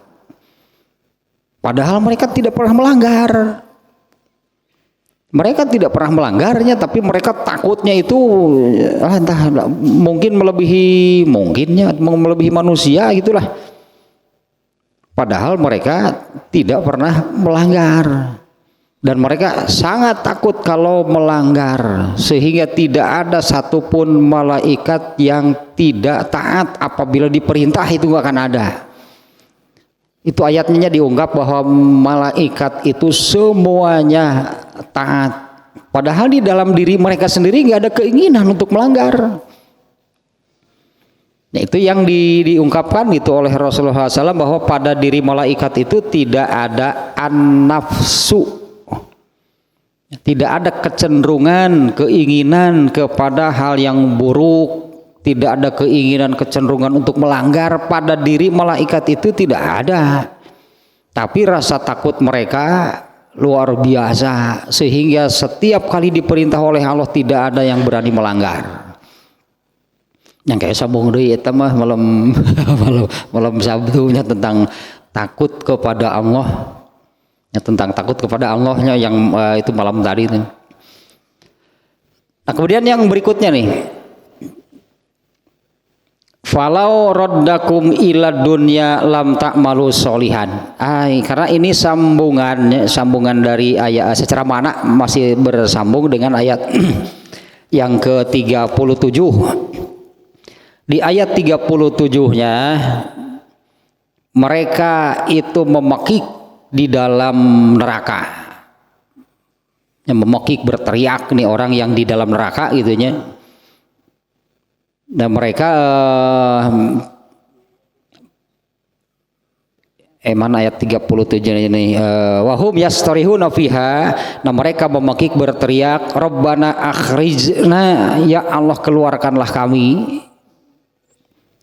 Speaker 1: Padahal mereka tidak pernah melanggar. Mereka tidak pernah melanggarnya, tapi mereka takutnya itu entah mungkin melebihi manusia gitulah. Padahal mereka tidak pernah melanggar. Dan mereka sangat takut kalau melanggar, sehingga tidak ada satupun malaikat yang tidak taat apabila diperintah, itu gak akan ada. Itu ayatnya diungkap bahwa malaikat itu semuanya taat. Padahal di dalam diri mereka sendiri nggak ada keinginan untuk melanggar. Nah, itu yang diungkapkan itu oleh Rasulullah SAW bahwa pada diri malaikat itu tidak ada an-nafsu, tidak ada kecenderungan, keinginan kepada hal yang buruk, tidak ada keinginan, kecenderungan untuk melanggar. Pada diri malaikat itu tidak ada, tapi rasa takut mereka luar biasa sehingga setiap kali diperintah oleh Allah tidak ada yang berani melanggar. Yang kayak sambung deui eta mah malam Sabtunya tentang takut kepada Allah. Ya, tentang takut kepada Allahnya yang itu malam tadi itu. Nah, kemudian yang berikutnya nih. Falau roddakum ila dunya lam ta'malu solihan. Karena ini sambungan dari ayat secara makna masih bersambung dengan ayat yang ke-37. Di ayat 37-nya mereka itu memekik di dalam neraka. Yang memekik berteriak nih orang yang di dalam neraka gitunya. Dan mereka mana ayat 37 ini wahum yastarihuna fiha, nah mereka memekik berteriak Rabbana akhrijna, ya Allah keluarkanlah kami,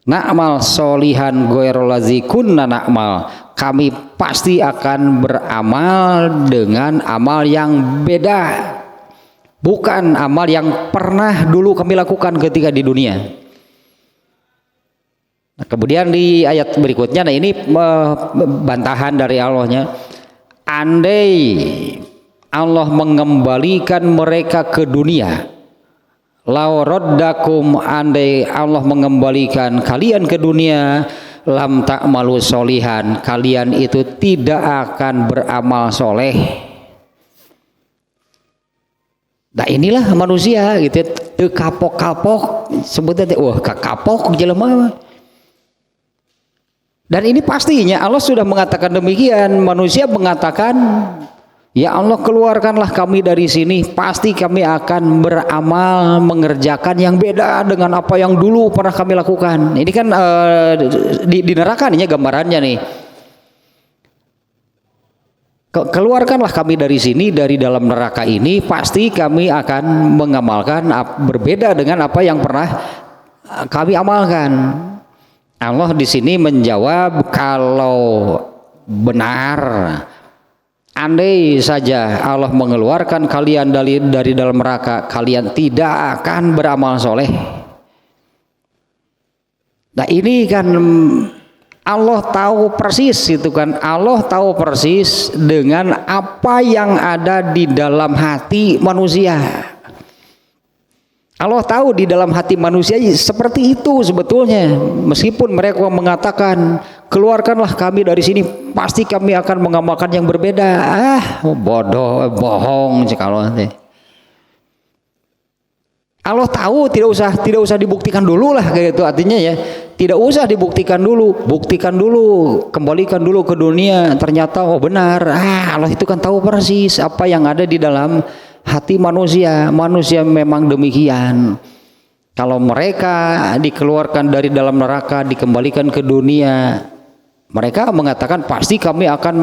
Speaker 1: na'mal solihan ghairul ladzi kunna na'mal, kami pasti akan beramal dengan amal yang beda, bukan amal yang pernah dulu kami lakukan ketika di dunia. Nah, kemudian di ayat berikutnya, nah ini bantahan dari Allahnya, andai Allah mengembalikan mereka ke dunia, lau raddakum, andai Allah mengembalikan kalian ke dunia, lam ta'malu solihan, kalian itu tidak akan beramal soleh. Nah inilah manusia gitu, teu kapok-kapok sebutnya, wah kapok jelema. Dan ini pastinya Allah sudah mengatakan demikian. Manusia mengatakan, ya Allah keluarkanlah kami dari sini, pasti kami akan beramal mengerjakan yang beda dengan apa yang dulu pernah kami lakukan. Ini kan di neraka nih gambarannya nih. Keluarkanlah kami dari sini, dari dalam neraka ini, pasti kami akan mengamalkan berbeda dengan apa yang pernah kami amalkan. Allah di sini menjawab, kalau benar, andai saja Allah mengeluarkan kalian dari dalam neraka, kalian tidak akan beramal soleh. Nah ini kan Allah tahu persis itu kan, Allah tahu persis dengan apa yang ada di dalam hati manusia. Allah tahu di dalam hati manusia seperti itu sebetulnya. Meskipun mereka mengatakan keluarkanlah kami dari sini, pasti kami akan mengamalkan yang berbeda. Bodoh, bohong kalau nanti. Allah tahu, tidak usah dibuktikan dulu lah kayak itu artinya ya. Tidak usah dibuktikan dulu, buktikan dulu, kembalikan dulu ke dunia. Ternyata benar. Allah itu kan tahu persis apa yang ada di dalam hati manusia. Manusia memang demikian. Kalau mereka dikeluarkan dari dalam neraka, dikembalikan ke dunia, mereka mengatakan pasti kami akan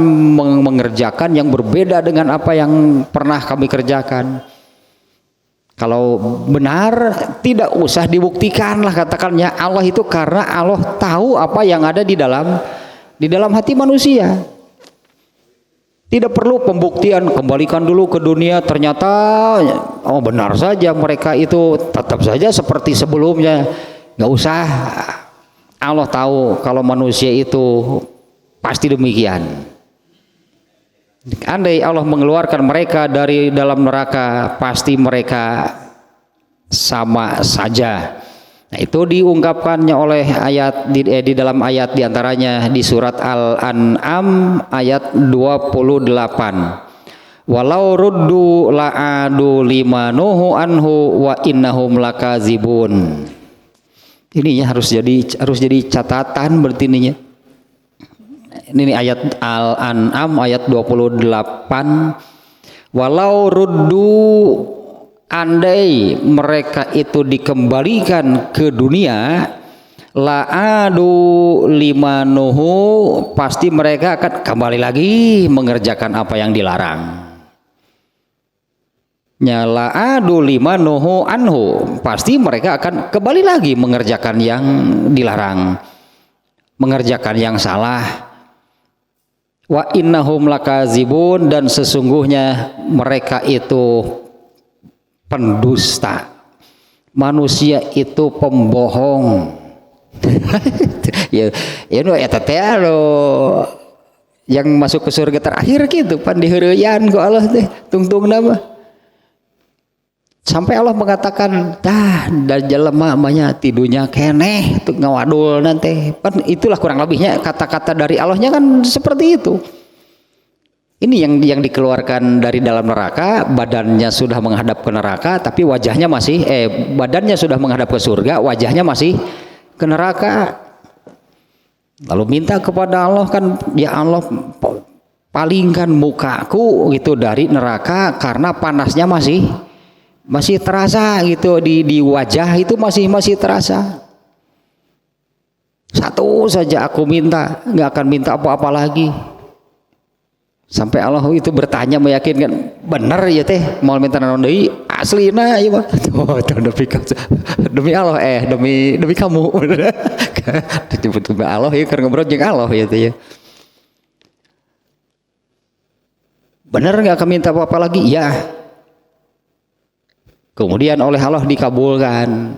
Speaker 1: mengerjakan yang berbeda dengan apa yang pernah kami kerjakan. Kalau benar, tidak usah dibuktikan lah katakannya Allah itu, karena Allah tahu apa yang ada di dalam hati manusia. Tidak perlu pembuktian, kembalikan dulu ke dunia, ternyata benar saja mereka itu tetap saja seperti sebelumnya. Nggak usah. Allah tahu kalau manusia itu pasti demikian. Andai Allah mengeluarkan mereka dari dalam neraka, pasti mereka sama saja. Nah, itu diungkapkannya oleh ayat di dalam ayat diantaranya di surat Al-An'am ayat 28. Walau ruddu la'adu limanuhu anhu wa innahum lakazibun. Ini ya harus jadi catatan berarti ininya. Ini ayat Al-An'am ayat 28. Walau ruddu, andai mereka itu dikembalikan ke dunia, la'adu limanuhu, pasti mereka akan kembali lagi mengerjakan apa yang dilarang. La'adu limanuhu anhu, pasti mereka akan kembali lagi mengerjakan yang dilarang, mengerjakan yang salah. Wa innahum lakazibun, dan sesungguhnya mereka itu pendusta. Manusia itu pembohong. ya no eta teh yang masuk ke surga terakhir gitu pan diheureuyaan ku Allah teh tungtungna mah. Sampai Allah mengatakan, dah dan jelema mah tidunya keneh untuk ngawadul nanti. Kan itulah kurang lebihnya kata-kata dari Allahnya kan seperti itu. Ini yang dikeluarkan dari dalam neraka, badannya sudah menghadap ke neraka, tapi wajahnya masih badannya sudah menghadap ke surga, wajahnya masih ke neraka. Lalu minta kepada Allah kan, ya Allah palingkan mukaku gitu dari neraka karena panasnya masih terasa gitu di wajah itu masih terasa. Satu saja aku minta, nggak akan minta apa-apa lagi. Sampai Allah itu bertanya meyakinkan, benar ya teh mau minta naon deui aslina ieu mah. Oh, demi Allah demi kamu. Disebut Allah ya karena ngobrol jeung Allah ya teh ya. Benar nggak akan minta apa-apa lagi? Ya. Kemudian oleh Allah dikabulkan.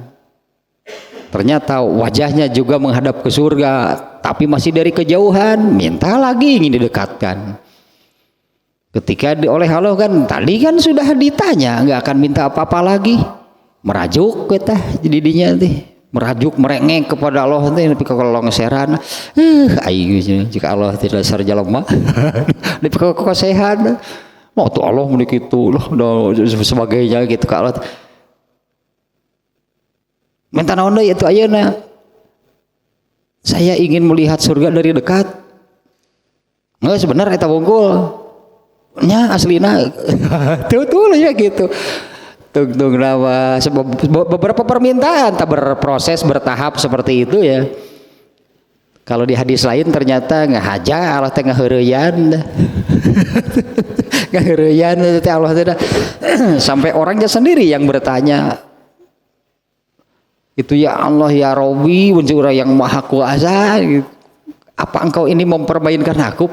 Speaker 1: Ternyata wajahnya juga menghadap ke surga, tapi masih dari kejauhan, minta lagi ingin didekatkan. Ketika oleh Allah kan tadi kan sudah ditanya, nggak akan minta apa-apa lagi, merajuk kita jadinya teh, merajuk merengek kepada Allah teh, tapi kalau ngeseran, aing jika Allah tidak sarja lemah, tapi kalau kesehan, mau tuh Allah begitu loh, sebagainya gitu ke Allah. Minta naon deui itu ayeuna. Saya ingin melihat surga dari dekat. Nggak sebenar eta wungkul. Nya aslina tuh ya gitu. Tungtung nama beberapa permintaan tak berproses bertahap seperti itu ya. Kalau di hadis lain ternyata ngahaja Allah teh ngaheureuyaan. Ngaheureuyaan teh Allah teh sampai orangnya sendiri yang bertanya. Itu ya Allah ya Rabbi Wujura yang maha kuasa, apa engkau ini mempermainkan aku?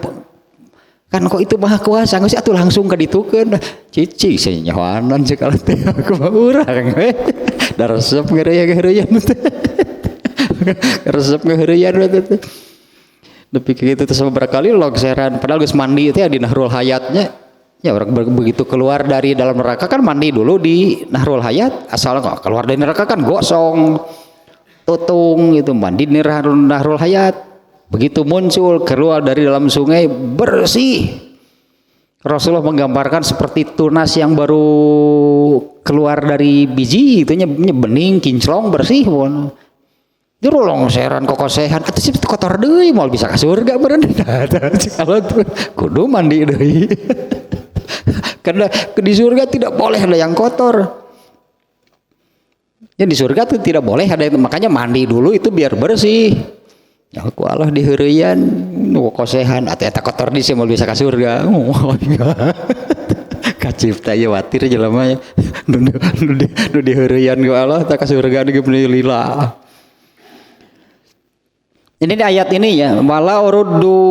Speaker 1: Kan kok itu maha kuasa, nggak sih atuh langsung ke ditukeun cici senyawanan sekali teh aku mah urang we da resep ngeureuyaan resep ngeureuyaan teh tapi kitu teh sabaraka kali logseran padahal geus mandi teh di Nahrul Hayatnya ya orang begitu keluar dari dalam neraka kan mandi dulu di Nahrul Hayat, asal kok keluar dari neraka kan gosong tutung gitu, mandi di Nahrul Hayat. Begitu muncul keluar dari dalam sungai bersih. Rasulullah menggambarkan seperti tunas yang baru keluar dari biji, itunya bening, kinclong, bersih. Jero longseran kokosehan, atuh sih kotor deui, moal bisa ka surga beureun. Kalau kudu mandi deui. Karena di surga tidak boleh ada yang kotor. Ya di surga itu tidak boleh ada yang, makanya mandi dulu itu biar bersih. Ya ku Allah diheureuyaan nu kosehan atuh eta kotor di moal bisa ka surga. Kacipta ieu watir jelema nu diheureuyaan ku Allah tak ka surga ge lila. Ini di ayat ini ya, walau ruddu,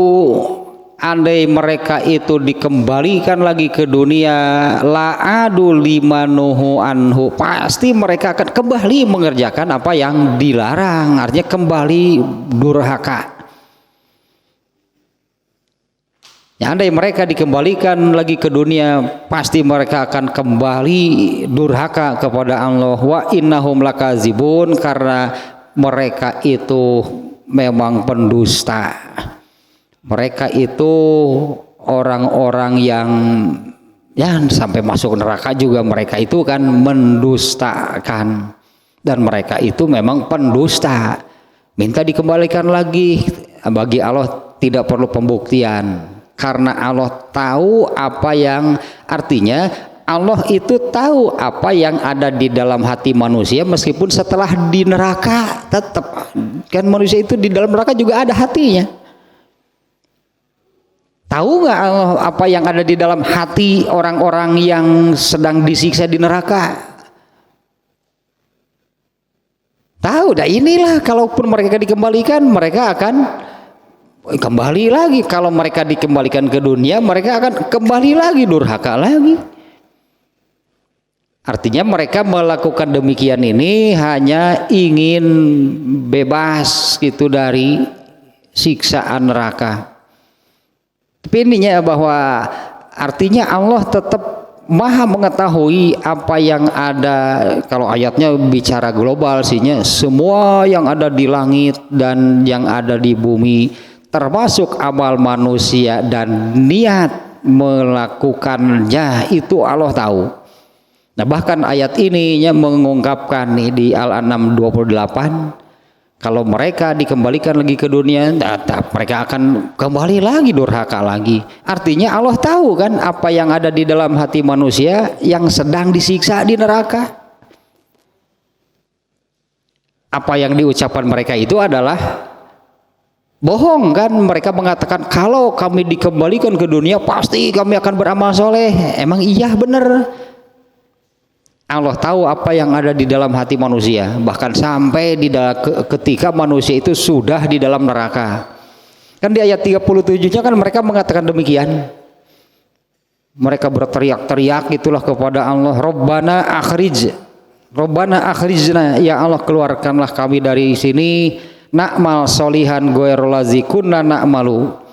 Speaker 1: andai mereka itu dikembalikan lagi ke dunia, la'adu limanuhu anhu, pasti mereka akan kembali mengerjakan apa yang dilarang, artinya kembali durhaka. Ya, andai mereka dikembalikan lagi ke dunia, pasti mereka akan kembali durhaka kepada Allah. Wa innahum lakazibun, karena mereka itu memang pendusta. Mereka itu orang-orang yang ya sampai masuk neraka juga mereka itu kan mendustakan, dan mereka itu memang pendusta. Minta dikembalikan lagi, bagi Allah tidak perlu pembuktian karena Allah tahu apa yang artinya Allah itu tahu apa yang ada di dalam hati manusia meskipun setelah di neraka tetap kan manusia itu di dalam neraka juga ada hatinya. Tahu nggak Allah apa yang ada di dalam hati orang-orang yang sedang disiksa di neraka? Tahu, dah inilah kalaupun mereka dikembalikan mereka akan kembali lagi. Kalau mereka dikembalikan ke dunia mereka akan kembali lagi durhaka lagi. Artinya mereka melakukan demikian ini hanya ingin bebas gitu dari siksaan neraka. Tapi ininya bahwa artinya Allah tetap Maha mengetahui apa yang ada. Kalau ayatnya bicara global sihnya, semua yang ada di langit dan yang ada di bumi termasuk amal manusia dan niat melakukannya itu Allah tahu. Nah bahkan ayat ini mengungkapkan nih di Al-An'am 28 kalau mereka dikembalikan lagi ke dunia, mereka akan kembali lagi durhaka lagi. Artinya Allah tahu kan apa yang ada di dalam hati manusia yang sedang disiksa di neraka. Apa yang diucapkan mereka itu adalah bohong kan. Mereka mengatakan kalau kami dikembalikan ke dunia pasti kami akan beramal soleh. Emang iya bener. Allah tahu apa yang ada di dalam hati manusia, bahkan sampai di ketika manusia itu sudah di dalam neraka. Kan di ayat 37-nya kan mereka mengatakan demikian. Mereka berteriak-teriak itulah kepada Allah, Rabbana akhrijna, ya Allah keluarkanlah kami dari sini, na'mal solihan ghairu ladzi kunna na'malu.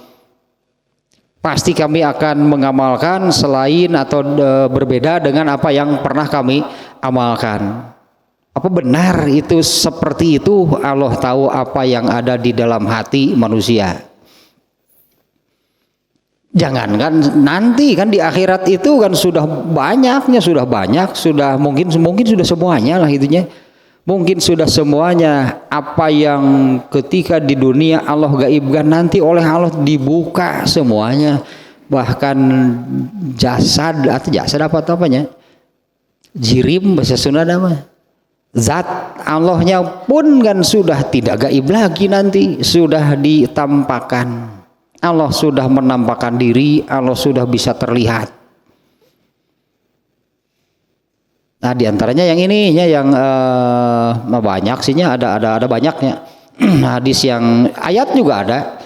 Speaker 1: Pasti kami akan mengamalkan selain atau berbeda dengan apa yang pernah kami amalkan. Apa benar itu seperti itu? Allah tahu apa yang ada di dalam hati manusia. Jangankan nanti kan di akhirat itu kan sudah mungkin sudah semuanya lah itunya. Mungkin sudah semuanya apa yang ketika di dunia Allah gaibkan nanti oleh Allah dibuka semuanya, bahkan jasad apanya jirim bahasa Sunda nama zat Allahnya pun kan sudah tidak gaib lagi, nanti sudah ditampakkan. Allah sudah menampakkan diri, Allah sudah bisa terlihat. Nah diantaranya yang ini yang banyak sihnya ada banyaknya. Hadis yang ayat juga ada.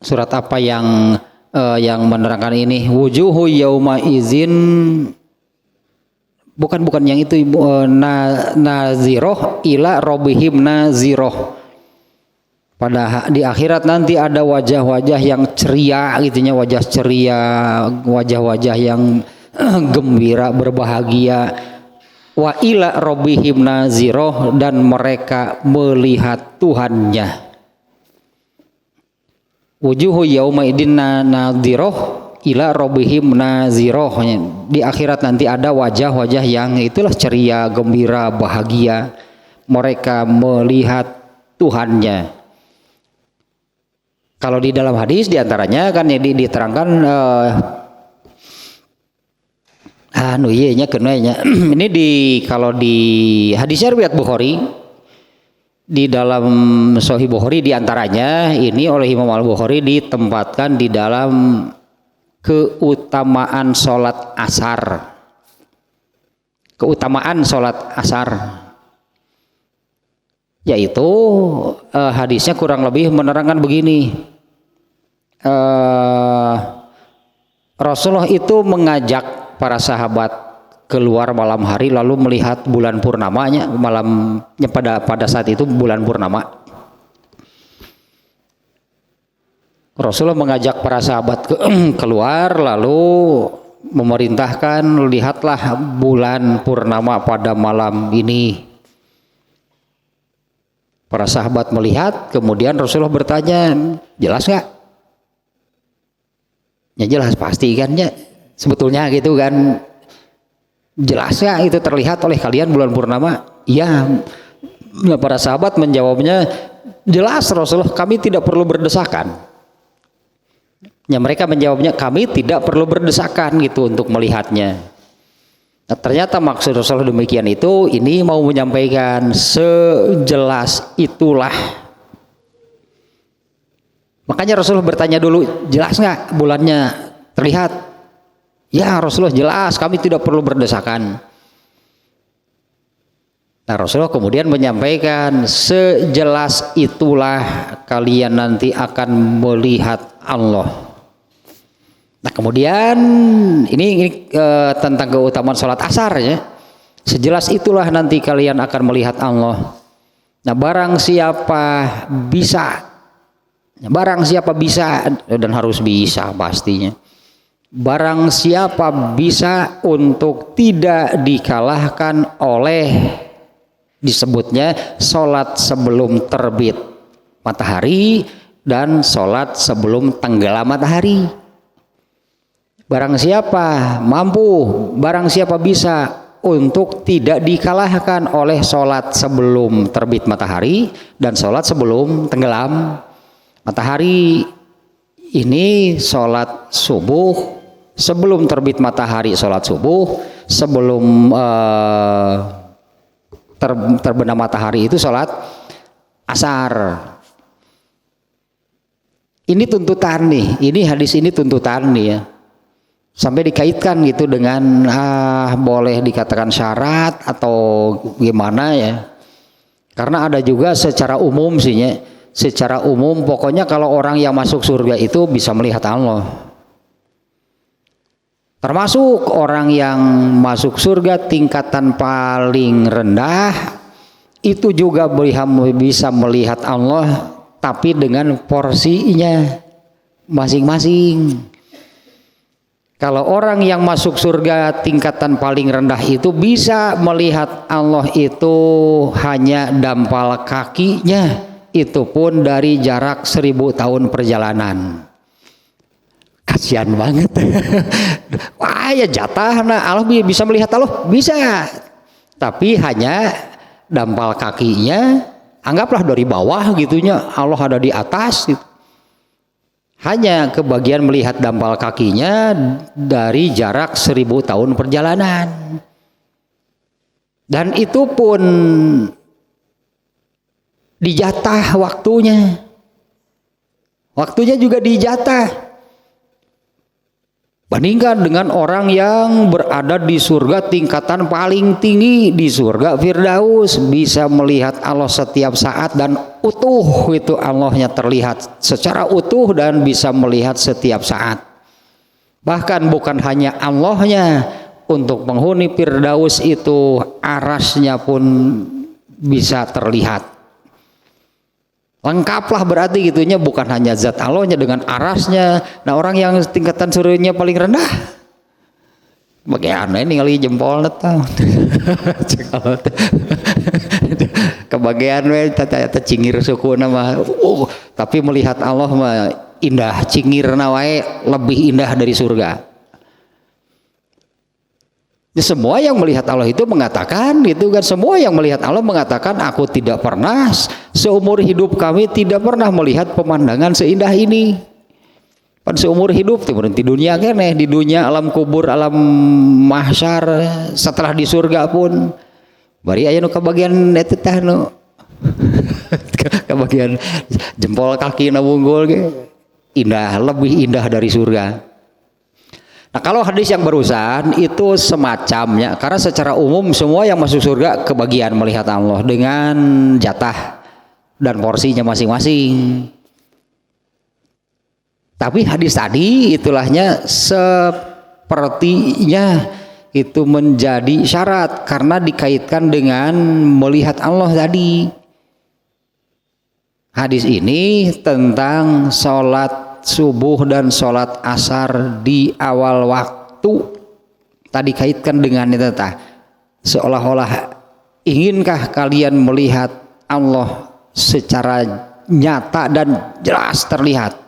Speaker 1: Surat apa yang menerangkan ini? Wujuhu yauma izin, bukan yang itu naziroh ila robihim naziroh. Pada di akhirat nanti ada wajah-wajah yang ceria gitunya, wajah ceria, wajah-wajah yang gembira, berbahagia. Wa ila rabbihim naziroh, dan mereka melihat Tuhannya. Wujuhu yauma idin naziroh ila rabbihim naziroh. Di akhirat nanti ada wajah-wajah yang itulah ceria, gembira, bahagia. Mereka melihat Tuhannya. Kalau di dalam hadis diantaranya kan diterangkan ini kalau di hadisnya riwayat Bukhari, di dalam Sahih Bukhari diantaranya ini oleh Imam Al-Bukhari ditempatkan di dalam keutamaan sholat asar. Keutamaan sholat asar, yaitu hadisnya kurang lebih menerangkan begini. Rasulullah itu mengajak para sahabat keluar malam hari lalu melihat bulan purnamanya, malamnya pada saat itu bulan purnama. Rasulullah mengajak para sahabat keluar lalu memerintahkan, lihatlah bulan purnama pada malam ini. Para sahabat melihat, kemudian Rasulullah bertanya, jelas nggak? Ya jelas pasti kan ya, sebetulnya gitu kan, jelas ya itu terlihat oleh kalian bulan purnama? Ya. Nah, para sahabat menjawabnya jelas Rasulullah, kami tidak perlu berdesakan. Ya, mereka menjawabnya kami tidak perlu berdesakan gitu untuk melihatnya. Nah, ternyata maksud Rasulullah demikian itu, ini mau menyampaikan sejelas itulah. Makanya Rasulullah bertanya dulu, jelas nggak bulannya terlihat? Ya Rasulullah jelas, kami tidak perlu berdesakan. Nah Rasulullah kemudian menyampaikan, sejelas itulah kalian nanti akan melihat Allah. Nah kemudian ini tentang keutamaan sholat asar ya. Sejelas itulah nanti kalian akan melihat Allah. Nah barang siapa bisa dan harus bisa pastinya. Barang siapa bisa untuk tidak dikalahkan oleh disebutnya sholat sebelum terbit matahari dan sholat sebelum tenggelam matahari. Barang siapa mampu, barang siapa bisa untuk tidak dikalahkan oleh sholat sebelum terbit matahari dan sholat sebelum tenggelam matahari. Ini sholat subuh, sebelum terbit matahari sholat subuh, sebelum terbenam matahari itu sholat asar. Ini tuntutan nih, ini hadis ini tuntutan nih ya. Sampai dikaitkan gitu dengan boleh dikatakan syarat atau gimana ya. Karena ada juga secara umum sih ya. Secara umum pokoknya kalau orang yang masuk surga itu bisa melihat Allah. Termasuk orang yang masuk surga tingkatan paling rendah itu juga bisa melihat Allah, tapi dengan porsinya masing-masing. Kalau orang yang masuk surga tingkatan paling rendah itu bisa melihat Allah itu hanya dampal kakinya, itu pun dari jarak 1000 tahun perjalanan. Kasihan banget. Wah ya jatah, nah Allah bisa melihat Allah, bisa. Tapi hanya dampal kakinya, anggaplah dari bawah gitunya, Allah ada di atas gitu. Hanya kebagian melihat dampal kakinya dari jarak 1000 tahun perjalanan. Dan itu pun dijatah waktunya. Waktunya juga dijatah. Bandingkan dengan orang yang berada di surga tingkatan paling tinggi, di surga Firdaus, bisa melihat Allah setiap saat dan utuh, itu Allahnya terlihat secara utuh dan bisa melihat setiap saat. Bahkan bukan hanya Allahnya, untuk penghuni Firdaus itu arasnya pun bisa terlihat. Lengkaplah berarti gitunya, bukan hanya zat Allahnya dengan arasnya. Nah orang yang tingkatan surganya paling rendah, bagaimana ini kali jempol netang kebagian we tata cingir suku nama tapi melihat Allah mah indah, cingir nawae lebih indah dari surga. Semua yang melihat Allah itu mengatakan gitu kan, semua yang melihat Allah mengatakan, aku tidak pernah seumur hidup kami tidak pernah melihat pemandangan seindah ini. Pada seumur hidup di dunia kene, di dunia alam kubur, alam mahsyar, setelah di surga pun bari aya nu kabagian eta teh nu kabagian jempol kaki na wunggul ge indah, lebih indah dari surga. Nah kalau hadis yang barusan itu semacamnya, karena secara umum semua yang masuk surga kebagian melihat Allah dengan jatah dan porsinya masing-masing. Tapi hadis tadi itulahnya sepertinya itu menjadi syarat karena dikaitkan dengan melihat Allah tadi. Hadis ini tentang sholat subuh dan sholat asar di awal waktu tadi kaitkan dengan itu seolah-olah inginkah kalian melihat Allah secara nyata dan jelas terlihat.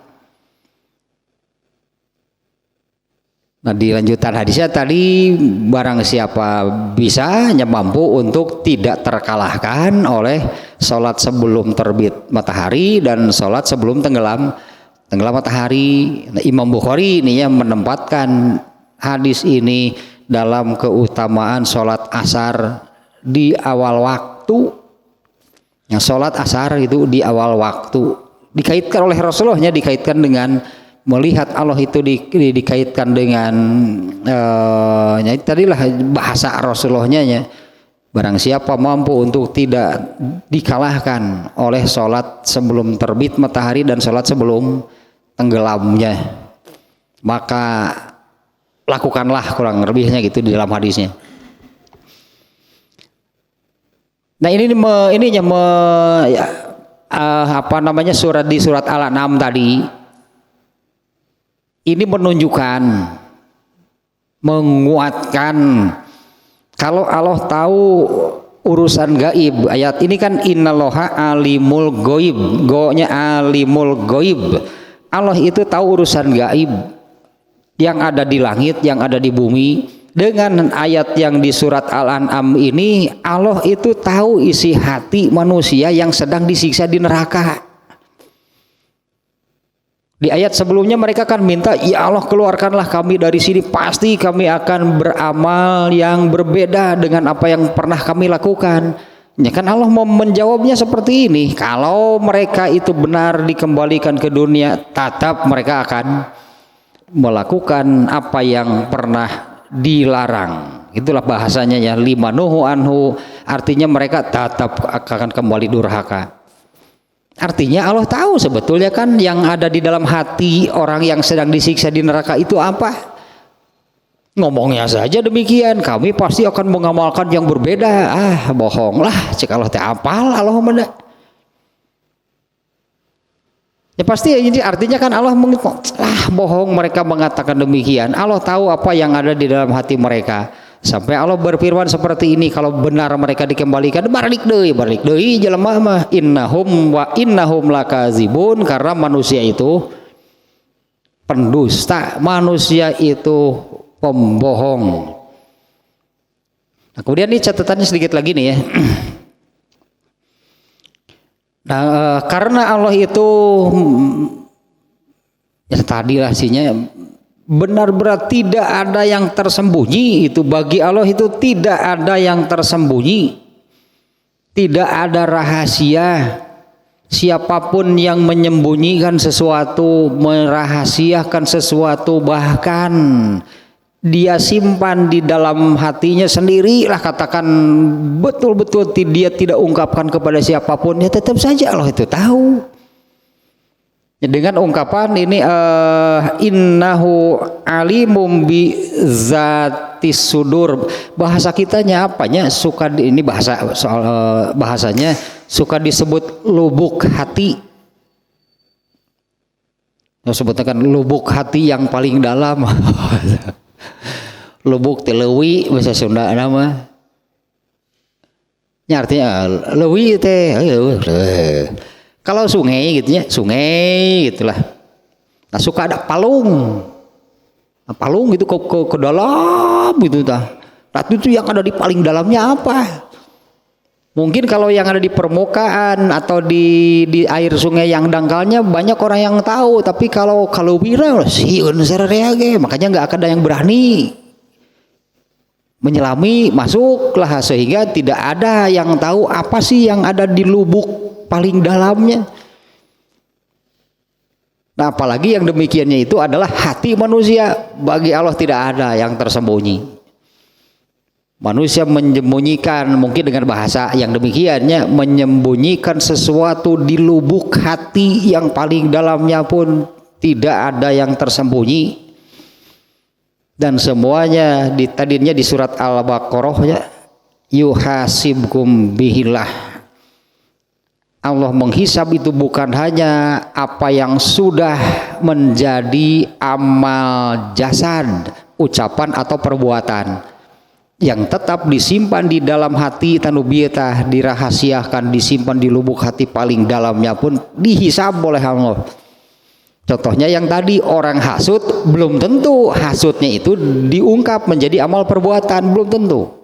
Speaker 1: Nah di lanjutan hadisnya tadi, barang siapa bisa mampu untuk tidak terkalahkan oleh sholat sebelum terbit matahari dan sholat sebelum tenggelam matahari. Nah, Imam Bukhari ini yang menempatkan hadis ini dalam keutamaan sholat asar di awal waktu. Yang sholat asar itu di awal waktu dikaitkan oleh Rasulullah, dikaitkan dengan melihat Allah itu dikaitkan dengan tadilah bahasa Rasulullahnya, barang siapa mampu untuk tidak dikalahkan oleh sholat sebelum terbit matahari dan sholat sebelum tenggelamnya, maka lakukanlah, kurang lebihnya gitu di dalam hadisnya. Nah surat di surat Al-An'am tadi ini menunjukkan, menguatkan kalau Allah tahu urusan gaib. Ayat ini kan innallaha alimul ghaib, go-nya alimul ghaib. Allah itu tahu urusan gaib yang ada di langit, yang ada di bumi. Dengan ayat yang di surat Al-An'am ini, Allah itu tahu isi hati manusia yang sedang disiksa di neraka. Di ayat sebelumnya mereka kan minta, ya Allah keluarkanlah kami dari sini, pasti kami akan beramal yang berbeda dengan apa yang pernah kami lakukan. Ya kan Allah mau menjawabnya seperti ini, kalau mereka itu benar dikembalikan ke dunia, tetap mereka akan melakukan apa yang pernah dilarang. Itulah bahasanya ya, limanuhu anhu, artinya mereka tetap akan kembali durhaka. Artinya Allah tahu sebetulnya kan yang ada di dalam hati orang yang sedang disiksa di neraka itu apa. Ngomongnya saja demikian, kami pasti akan mengamalkan yang berbeda. Bohonglah, cek Allah teh apal Allahumma. Ya pasti ini artinya kan Allah bohong mereka mengatakan demikian. Allah tahu apa yang ada di dalam hati mereka. Sampai Allah berfirman seperti ini, kalau benar mereka dikembalikan, balik deui jelema mah innahum lakazibun, karena manusia itu pendusta, manusia itu pembohong. Nah, kemudian ini catatannya sedikit lagi nih ya. Nah, karena Allah itu ya tadi lah sinya benar-benar tidak ada yang tersembunyi, itu bagi Allah itu tidak ada yang tersembunyi, tidak ada rahasia. Siapapun yang menyembunyikan sesuatu, merahasiakan sesuatu, bahkan dia simpan di dalam hatinya sendiri lah, katakan betul-betul dia tidak ungkapkan kepada siapapun, ya tetap saja Allah itu tahu. Dengan ungkapan ini innahu alimum bi zatis sudur, bahasa kitanya apanya suka ini bahasa soal bahasanya suka disebut lubuk hati. Sebutnya kan lubuk hati yang paling dalam. Lubuk telewi bahasa Sunda nama. Artinya lewi teh. Kalau sungai gitu ya, sungai gitulah. Nah suka ada palung. Nah, palung gitu ke dalam gitu dah. Nah itu yang ada di paling dalamnya apa? Mungkin kalau yang ada di permukaan atau di air sungai yang dangkalnya banyak orang yang tahu, tapi kalau wira sieun sareage, makanya nggak ada yang berani menyelami masuklah, sehingga tidak ada yang tahu apa sih yang ada di lubuk paling dalamnya. Nah apalagi yang demikiannya itu adalah hati manusia, bagi Allah tidak ada yang tersembunyi. Manusia menyembunyikan, mungkin dengan bahasa yang demikiannya, menyembunyikan sesuatu di lubuk hati yang paling dalamnya pun tidak ada yang tersembunyi. Dan semuanya tadinya di surat Al-Baqarah ya, yuhasibkum bihillah, Allah menghisab itu bukan hanya apa yang sudah menjadi amal jasad, ucapan atau perbuatan yang tetap disimpan di dalam hati tanubiyatah, dirahasiakan, disimpan di lubuk hati paling dalamnya pun dihisab oleh Allah. Contohnya yang tadi, orang hasud belum tentu hasudnya itu diungkap menjadi amal perbuatan, belum tentu.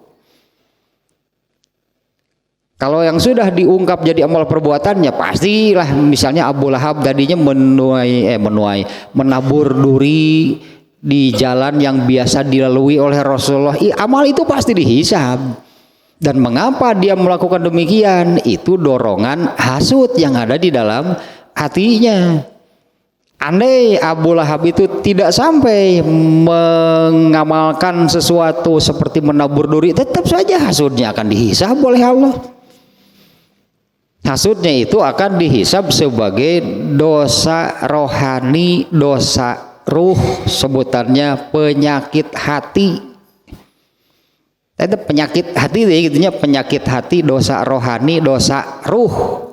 Speaker 1: Kalau yang sudah diungkap jadi amal perbuatannya pastilah, misalnya Abu Lahab tadinya menabur duri di jalan yang biasa dilalui oleh Rasulullah, amal itu pasti dihisab. Dan mengapa dia melakukan demikian? Itu dorongan hasud yang ada di dalam hatinya. Andai Abu Lahab itu tidak sampai mengamalkan sesuatu seperti menabur duri, tetap saja hasudnya akan dihisab oleh Allah. Hasudnya itu akan dihisab sebagai dosa rohani, dosa ruh, sebutannya penyakit hati. Itu penyakit hati, gitunya, penyakit hati, dosa rohani, dosa ruh.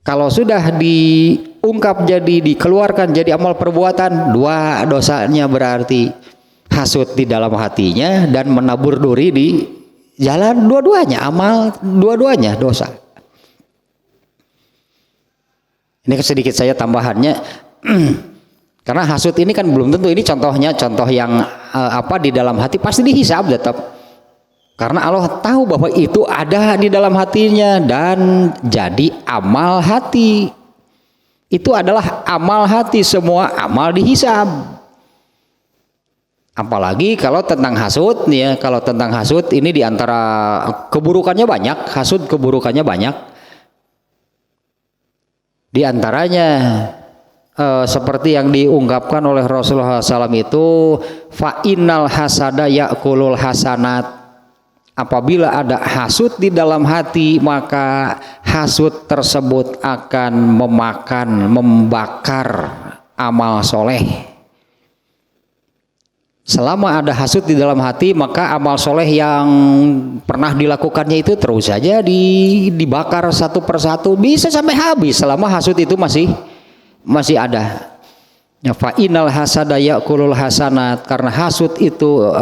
Speaker 1: Kalau sudah diungkap jadi dikeluarkan jadi amal perbuatan, dua dosanya berarti hasud di dalam hatinya dan menabur duri di jalan, dua-duanya amal, dua-duanya dosa. Ini sedikit saya tambahannya karena hasud ini kan belum tentu, ini contohnya, contoh yang di dalam hati pasti dihisab tetap. Karena Allah tahu bahwa itu ada di dalam hatinya dan jadi amal hati. Itu adalah amal hati, semua amal dihisab. Apalagi kalau tentang hasud nih ya, kalau tentang hasud ini diantara keburukannya banyak, hasud keburukannya banyak. Di antaranya seperti yang diungkapkan oleh Rasulullah SAW itu, fa innal hasada ya'kulul hasanat. Apabila ada hasud di dalam hati, maka hasud tersebut akan membakar amal soleh. Selama ada hasud di dalam hati, maka amal soleh yang pernah dilakukannya itu terus saja dibakar satu persatu, bisa sampai habis selama hasud itu masih ada. Ya, fa innal hasada ya'kulul hasanat, karena hasud itu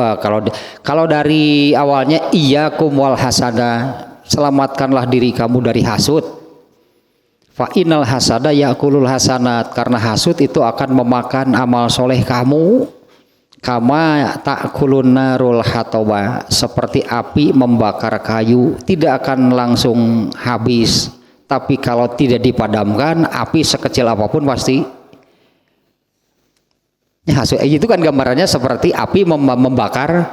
Speaker 1: kalau dari awalnya iyyakum wal hasada, selamatkanlah diri kamu dari hasud. Fa innal hasada ya'kulul hasanat, karena hasud itu akan memakan amal soleh kamu. Kama ta'kulun narul hatoba, seperti api membakar kayu, tidak akan langsung habis, tapi kalau tidak dipadamkan, api sekecil apapun pasti. Ya, itu kan gambarannya seperti api membakar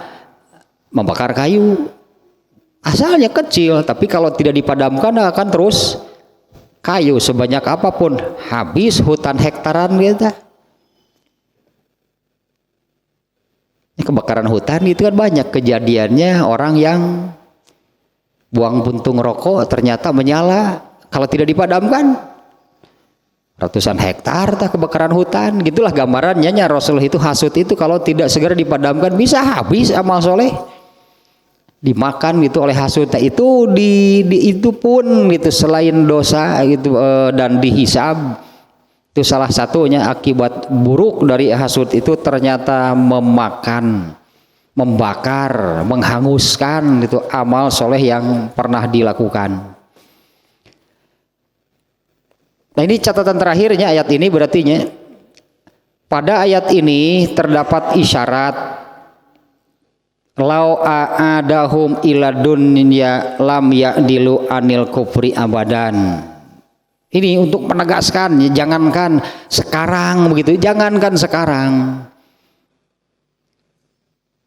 Speaker 1: kayu. Asalnya kecil, tapi kalau tidak dipadamkan akan terus kayu sebanyak apapun habis, hutan hektaran gitu. Kebakaran hutan itu kan banyak kejadiannya, orang yang buang puntung rokok ternyata menyala, kalau tidak dipadamkan ratusan hektar kebakaran hutan. Gitulah gambarannya, Rasulullah itu hasud itu kalau tidak segera dipadamkan bisa habis amal soleh, dimakan gitu oleh hasud. Itu itu pun gitu selain dosa gitu dan dihisab. Itu salah satunya akibat buruk dari hasud itu ternyata memakan, membakar, menghanguskan gitu amal soleh yang pernah dilakukan. Nah, ini catatan terakhirnya ayat ini, berarti pada ayat ini terdapat isyarat lau a'adahum ila dunya lam ya'dilu anil kufri abadan. Ini untuk menegaskan, jangankan sekarang begitu, jangankan sekarang,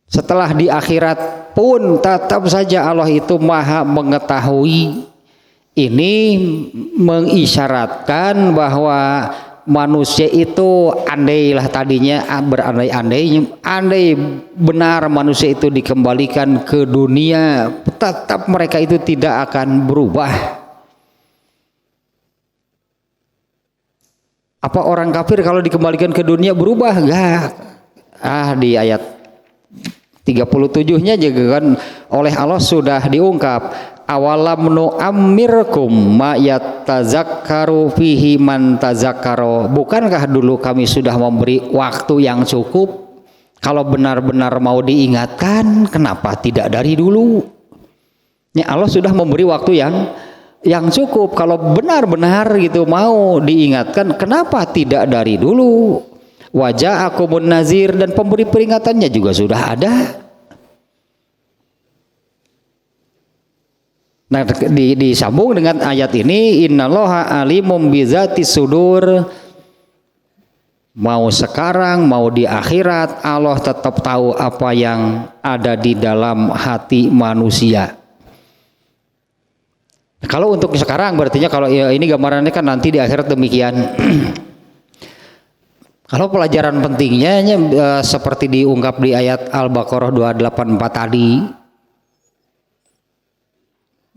Speaker 1: setelah di akhirat pun tetap saja Allah itu maha mengetahui. Ini mengisyaratkan bahwa manusia itu, andailah tadinya andai benar manusia itu dikembalikan ke dunia, tetap mereka itu tidak akan berubah. Apa orang kafir kalau dikembalikan ke dunia berubah? Enggak. Di ayat 37-nya juga kan oleh Allah sudah diungkap, awalam nu'ammirkum ma yatazakkaru fihi man tazakkaro. Bukankah dulu kami sudah memberi waktu yang cukup? Kalau benar-benar mau diingatkan, kenapa tidak dari dulu? Ya, Allah sudah memberi waktu yang yang cukup. Kalau benar-benar gitu mau diingatkan, kenapa tidak dari dulu? Wajah akumun nazir, dan pemberi peringatannya juga sudah ada. Nah, disambung dengan ayat ini, innallaha alimum bizati sudur. Mau sekarang mau di akhirat, Allah tetap tahu apa yang ada di dalam hati manusia. Kalau untuk sekarang berarti kalau ini gambarannya kan nanti di akhirat demikian. Kalau pelajaran pentingnya seperti diungkap di ayat Al-Baqarah 284 tadi,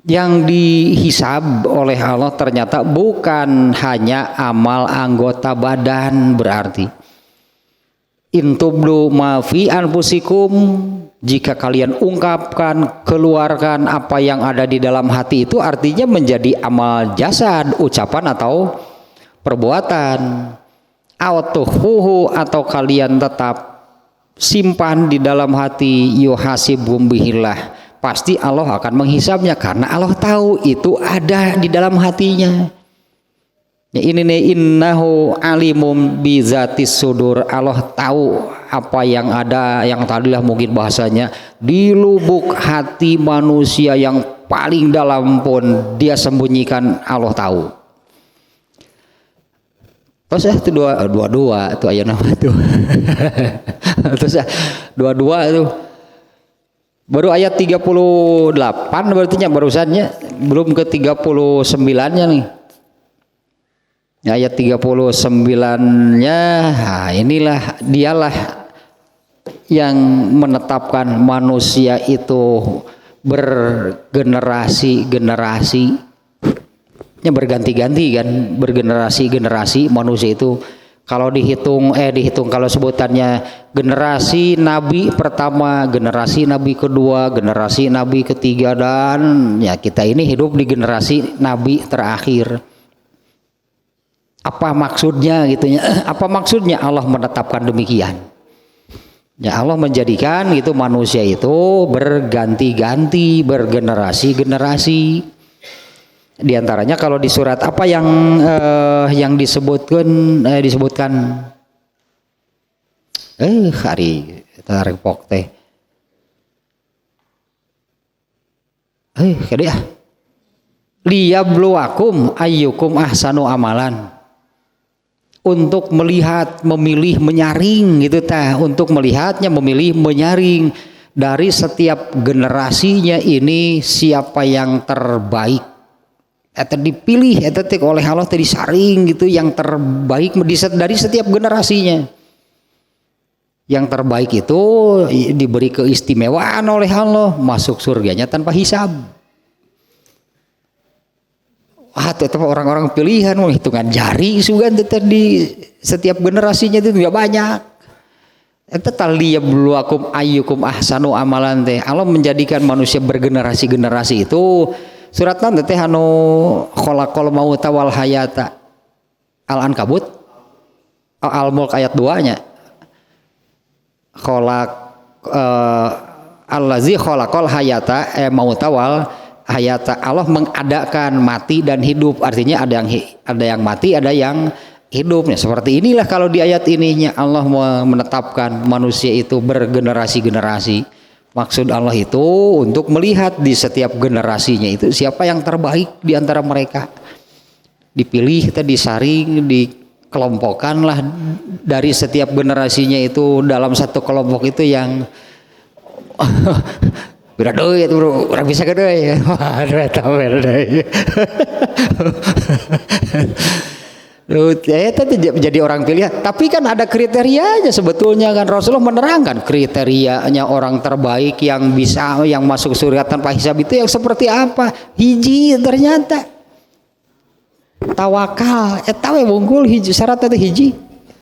Speaker 1: yang dihisab oleh Allah ternyata bukan hanya amal anggota badan. Berarti intublu ma fi anfusikum, jika kalian ungkapkan, keluarkan apa yang ada di dalam hati, itu artinya menjadi amal jasad, ucapan atau perbuatan. Autuhuhu, atau kalian tetap simpan di dalam hati, yuhasibum bihillah, pasti Allah akan menghisabnya karena Allah tahu itu ada di dalam hatinya. Ya, ini nih, innahu alimum bizatis sudur, Allah tahu apa yang ada, yang tadilah mungkin bahasanya di lubuk hati manusia yang paling dalam pun dia sembunyikan, Allah tahu. Terus itu dua itu ayat nama itu. Terus dua itu baru ayat 38 berarti barusannya, belum ke 39-nya nih. Ayat 39-nya, nah inilah dialah yang menetapkan manusia itu bergenerasi-generasi, berganti-ganti kan, bergenerasi-generasi manusia itu. Kalau dihitung kalau sebutannya generasi nabi pertama, generasi nabi kedua, generasi nabi ketiga, dan ya kita ini hidup di generasi nabi terakhir. Apa maksudnya gitu ya? Apa maksudnya Allah menetapkan demikian? Ya, Allah menjadikan itu manusia itu berganti-ganti, bergenerasi-generasi. Di antaranya kalau di surat apa yang disebutkan hari tarik pok teh kade ah liyabluwakum ayyukum ahsanu amalan, untuk melihat, memilih, menyaring gitu tah, untuk melihatnya, memilih, menyaring dari setiap generasinya ini siapa yang terbaik. Eta dipilih, eta oleh Allah disaring gitu yang terbaik dari setiap generasinya. Yang terbaik itu diberi keistimewaan oleh Allah, masuk surganya tanpa hisab. Itu orang-orang pilihan, hitungan jari sugan di setiap generasinya itu tidak banyak. Eta taliyabluwakum ayyukum ahsanu amalan teh. Allah menjadikan manusia bergenerasi-generasi itu. Surat nanti teh anu khalaqal mauta wal hayata, Al-Ankabut, Al-Mulk ayat 2-nya. Allazi khalaqal hayata mauta wal hayata. Allah mengadakan mati dan hidup, artinya ada yang mati, ada yang hidupnya. Seperti inilah kalau di ayat ininya Allah menetapkan manusia itu bergenerasi-generasi. Maksud Allah itu untuk melihat di setiap generasinya itu siapa yang terbaik di antara mereka. Dipilih, kita disaring, dikelompokkanlah dari setiap generasinya itu dalam satu kelompok itu yang berada itu bro, orang bisa gede ya. Jadi orang pilihan, tapi kan ada kriterianya sebetulnya kan. Rasulullah menerangkan kriterianya orang terbaik yang masuk surga tanpa hisab itu yang seperti apa. Hiji ternyata tawakal, tahu bungkul hiji syarat itu hiji